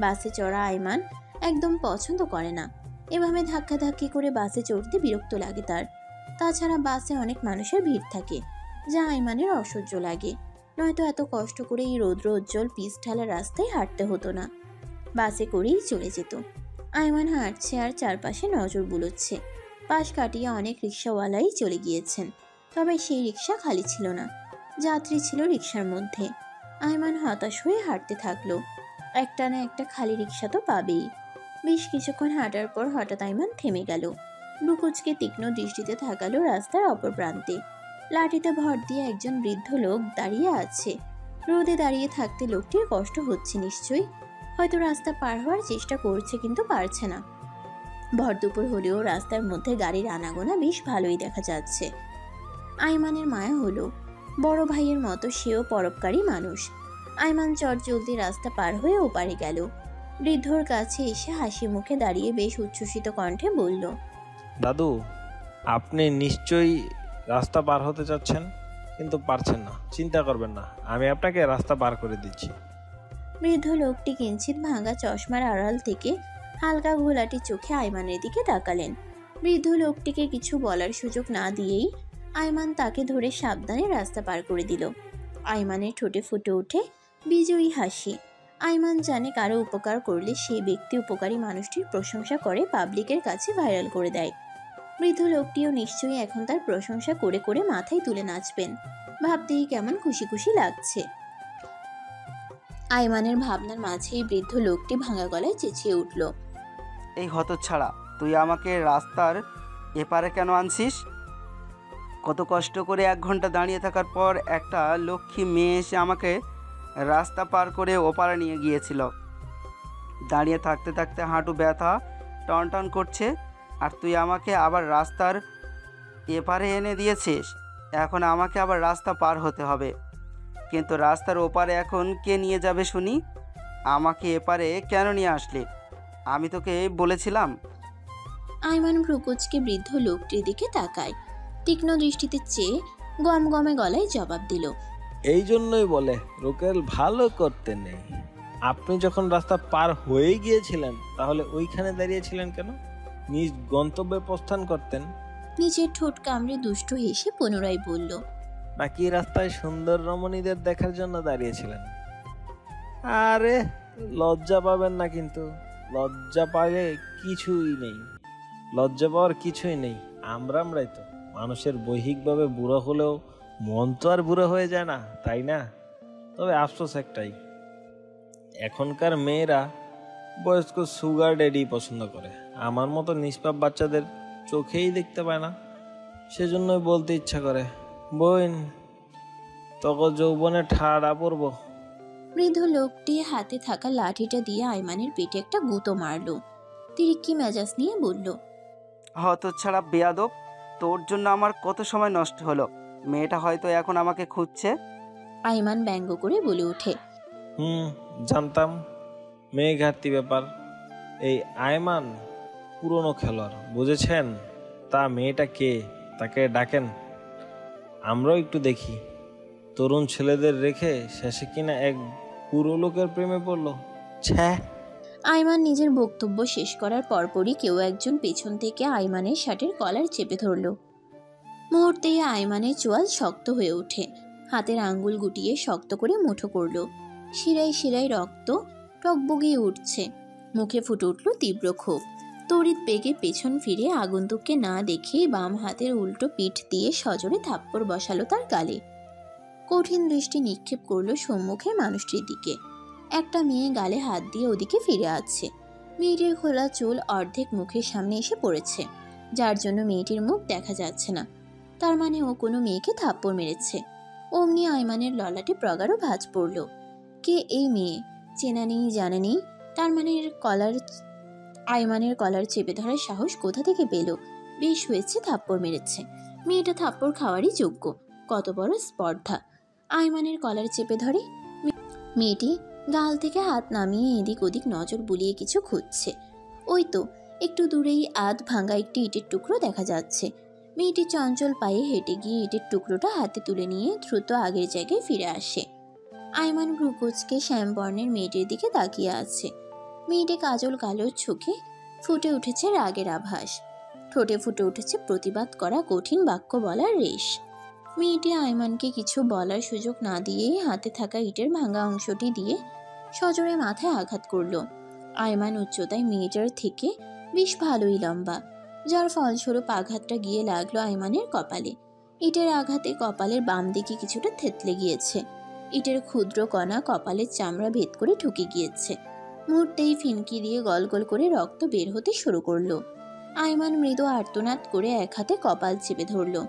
বাসে চড়া আইমান একদম পছন্দ করে না। এভাবে ধাক্কাধাক্কি করে বাসে চড়তে বিরক্ত লাগে তার। তাছাড়া বাসে অনেক মানুষের ভিড় থাকে, যা আইমানের অসহ্য লাগে। নয়তো এত কষ্ট করে এই রৌদ্র উজ্জ্বল পিচ ঢালা রাস্তায় হাঁটতে হতো না, বাসে করেই চলে যেত। আয়মান হাঁটছে আর চারপাশে নজর বুলোচ্ছে। পাশ কাটিয়ে অনেক রিক্সাওয়ালাই চলে গিয়েছেন, তবে সেই রিক্সা খালি ছিল না, যাত্রী ছিল রিক্সার মধ্যে। আয়মান হতাশ হয়ে হাঁটতে থাকলো। একটা না একটা খালি রিক্সা তো পাবেই। বেশ কিছুক্ষণ হাঁটার পর হঠাৎ আয়মান থেমে গেল। লুকুচকে তীক্ষ্ণ দৃষ্টিতে তাকালো রাস্তার অপর প্রান্তে। লাঠিতে ভর দিয়ে একজন বৃদ্ধ লোক দাঁড়িয়ে আছে। রোদে দাঁড়িয়ে থাকতে লোকটির কষ্ট হচ্ছে নিশ্চয়ই। হয়তো রাস্তা পার হওয়ার চেষ্টা করছে কিন্তু পারছে না। ভর দুপুর হলেও রাস্তার মধ্যে গাড়ির আনাগোনা বেশ ভালোই দেখা যাচ্ছে। আয়মানের মায়া হলো। বড় ভাইয়ের মতো সেও পরোপকারী মানুষ। আয়মান চটজলদি রাস্তা পার হয়ে ওপারে গেল। বৃদ্ধর কাছে এসে হাসি মুখে দাঁড়িয়ে বেশ উচ্ছ্বসিত কণ্ঠে বলল, দাদু, আপনি নিশ্চয়ই রাস্তা পার হতে চাচ্ছেন, কিন্তু পারছেন না। চিন্তা করবেন না, আমি আপনাকে রাস্তা পার করে দিচ্ছি। বৃদ্ধ লোকটি কিঞ্চিত ভাঙা চশমার আড়াল থেকে হালকা ঘোলাটি চোখে আয়মানের দিকে তাকালেন। বৃদ্ধ লোকটিকে কিছু বলার সুযোগ না দিয়েই আয়মান তাকে ধরে সাবধানে রাস্তা পার করে দিল। আয়মানের ঠোঁটে ফুটে ওঠে বিজয়ী হাসি। আয়মান জানে কারো উপকার করলে সেই ব্যক্তি উপকারী মানুষটির প্রশংসা করে পাবলিকের কাছে ভাইরাল করে দেয়। বৃদ্ধ লোকটিও নিশ্চয়ই এখন তার প্রশংসা করে করে মাথায় তুলে নাচবেন। ভাবতেই কেমন খুশি খুশি লাগছে। আয়মানের ভাবনার মাঝেই বৃদ্ধ লোকটি ভাঙা গলায় চেঁচিয়ে উঠল, এই হতচ্ছাড়া, তুই আমাকে রাস্তার এপারে কেন আনছিস? কত কষ্ট করে 1 ঘন্টা দাঁড়িয়ে থাকার পর একটা লক্ষ্মী মেয়ে এসে আমাকে রাস্তা পার করে ওপারে নিয়ে গিয়েছিল। দাঁড়িয়ে থাকতে থাকতে হাঁটু ব্যথা টন টন করছে, আর তুই আমাকে আবার রাস্তার এপারে এনে দিয়েছিস। এখন আমাকে আবার রাস্তা পার হতে হবে, কিন্তু রাস্তার ওপারে এখন কে নিয়ে যাবে শুনি? আমাকে এপারে কেন নিয়ে আসলি? আমি তোকে বলেছিলাম। আয়মান ভ্রুকুচকে বৃদ্ধ লোকটির দিকে তাকায়। তীক্ষ্ণ দৃষ্টিতে চেয়ে গমগমে গলায় জবাব দিল, এই জন্যই বলে রোকেল ভালো করতে নেই। আপনি যখন রাস্তা পার হয়ে গিয়েছিলেন, তাহলে ওইখানে দাঁড়িয়েছিলেন কেন? নিজ গন্তব্যে প্রস্থান করতেন। নিজের ঠোঁট কামড়ে দুষ্ট হেসে পুনরায় বলল, নাকি রাস্তায় সুন্দর রমণীদের দেখার জন্য দাঁড়িয়েছিলেন? আরে লজ্জা পাবেন না, কিন্তু লজ্জা পাইলে কিছুই নেই। লজ্জা পাওয়ার কিছুই নেই। আমরাই তো মানুষের বৈহিকভাবে বুড়ো হলেও মন তো আর বুড়ো হয়ে যায় না, তাই না? তবে আফসোস একটাই, এখনকার মেয়েরা বয়স্ক সুগার ড্যাডি পছন্দ করে। আমার মতো নিষ্পাপ বাচ্চাদের চোখেই দেখতে পায় না। সেজন্যই বলতে ইচ্ছা করে, বোন তখন যৌবনে ঠাড়া পড়ব। বৃদ্ধ লোকটি হাতে থাকা লাঠিটা দিয়ে আয়মানের পেটে একটা গুঁতো মারল। তিরিক্কি মেজাজ নিয়ে বলল, হতচ্ছাড়া বেয়াদব, তোর জন্য আমার কত সময় নষ্ট হলো। মেয়েটা হয়তো এখন আমাকে খুঁজছে। আয়মান ব্যঙ্গ করে বলে ওঠে, জানতাম মেয়ে ঘাটতি ব্যাপার। এই আয়মান পুরনো খেলোয়াড়, বুঝেছেন? তা মেয়েটা কে, তাকে ডাকেন, আমরাও একটু দেখি। তরুণ ছেলেদের রেখে শেষে কিনা এক পুরো লোকের প্রেমে পড়লো। ছ্যা। আয়মান নিজের বক্তব্য শেষ করার পরপরই কেউ একজন পেছন থেকে আয়মানের শার্টের কলার চেপে ধরল। মুহূর্তেই আয়মানের চোয়াল শক্ত হয়ে ওঠে। হাতের আঙ্গুল গুটিয়ে শক্ত করে মুঠো করল। শিরায় শিরায় রক্ত টকবগিয়ে উঠছে। মুখে ফুটে উঠল তীব্র ক্ষোভ। তড়িৎ বেগে পেছন ফিরে আগন্তুককে না দেখেই বাম হাতের উল্টো পিঠ দিয়ে সজোরে থাপ্পড় বসালো তার গালে। কঠিন দৃষ্টি নিক্ষেপ করলো সম্মুখের মানুষটির দিকে। একটা মেয়ে গালে হাত দিয়ে ওদিকে ফিরে আছে। মেয়েটির খোলা চুল অর্ধেক মুখের সামনে এসে পড়েছে, যার জন্য মেয়েটির মুখ দেখা যাচ্ছে না। তার মানে ও কোনো মেয়েকে থাপ্পড় মেরেছে। অমনি আয়মানের ললাটে প্রগাঢ় ভাঁজ পড়ল। কে এই মেয়ে? চেনা নেই, জানা নেই। তার মানে আয়মানের কলার চেপে ধরার সাহস কোথা থেকে পেল? বেশ হয়েছে থাপ্পড় মেরেছে। মেয়েটা থাপ্পড় খাওয়ারই যোগ্য। কত বড় স্পর্ধা! আয়মানের কলার চেপে ধরে। মেয়েটি গাল থেকে হাত নামিয়ে এদিক ওদিক নজর বুলিয়ে কিছু খুঁজছে। ওই তো একটু দূরেই আধ ভাঙা একটি ইটের টুকরো দেখা যাচ্ছে। মেয়েটি চঞ্চল পায়ে হেঁটে গিয়ে ইটের টুকরোটা হাতে তুলে নিয়ে দ্রুত আগের জায়গায় ফিরে আসে। আয়মান ভ্রুকুচকে শ্যামবর্ণের মেয়েটির দিকে তাকিয়ে আছে। মেয়েটি কাজল কালো চোখে ফুটে উঠেছে রাগের আভাস। ঠোঁটে ফুটে উঠেছে প্রতিবাদ করা কঠিন বাক্য বলার রেশ। মেয়েটি আয়মানকে কিছু বলার সুযোগ না দিয়েই হাতে থাকা ইটের ভাঙা অংশটি দিয়ে সজোরে মাথায় আঘাত করল। আয়মান উচ্চতায় মেয়েটার থেকে বেশ ভালোই লম্বা, যার ফলস্বরূপ আঘাতটা গিয়ে লাগলো আয়মানের কপালে। ইটের আঘাতে কপালের বাম দিকে কিছুটা থেতলে গিয়েছে। ইটের ক্ষুদ্র কণা কপালের চামড়া ভেদ করে ঢুকে গিয়েছে। মুহূর্তেই ফিনকি দিয়ে গল গল করে রক্ত বের হতে শুরু করলো। আয়মান মৃদু আর্তনাদ করে এক হাতে কপাল চেপে ধরল।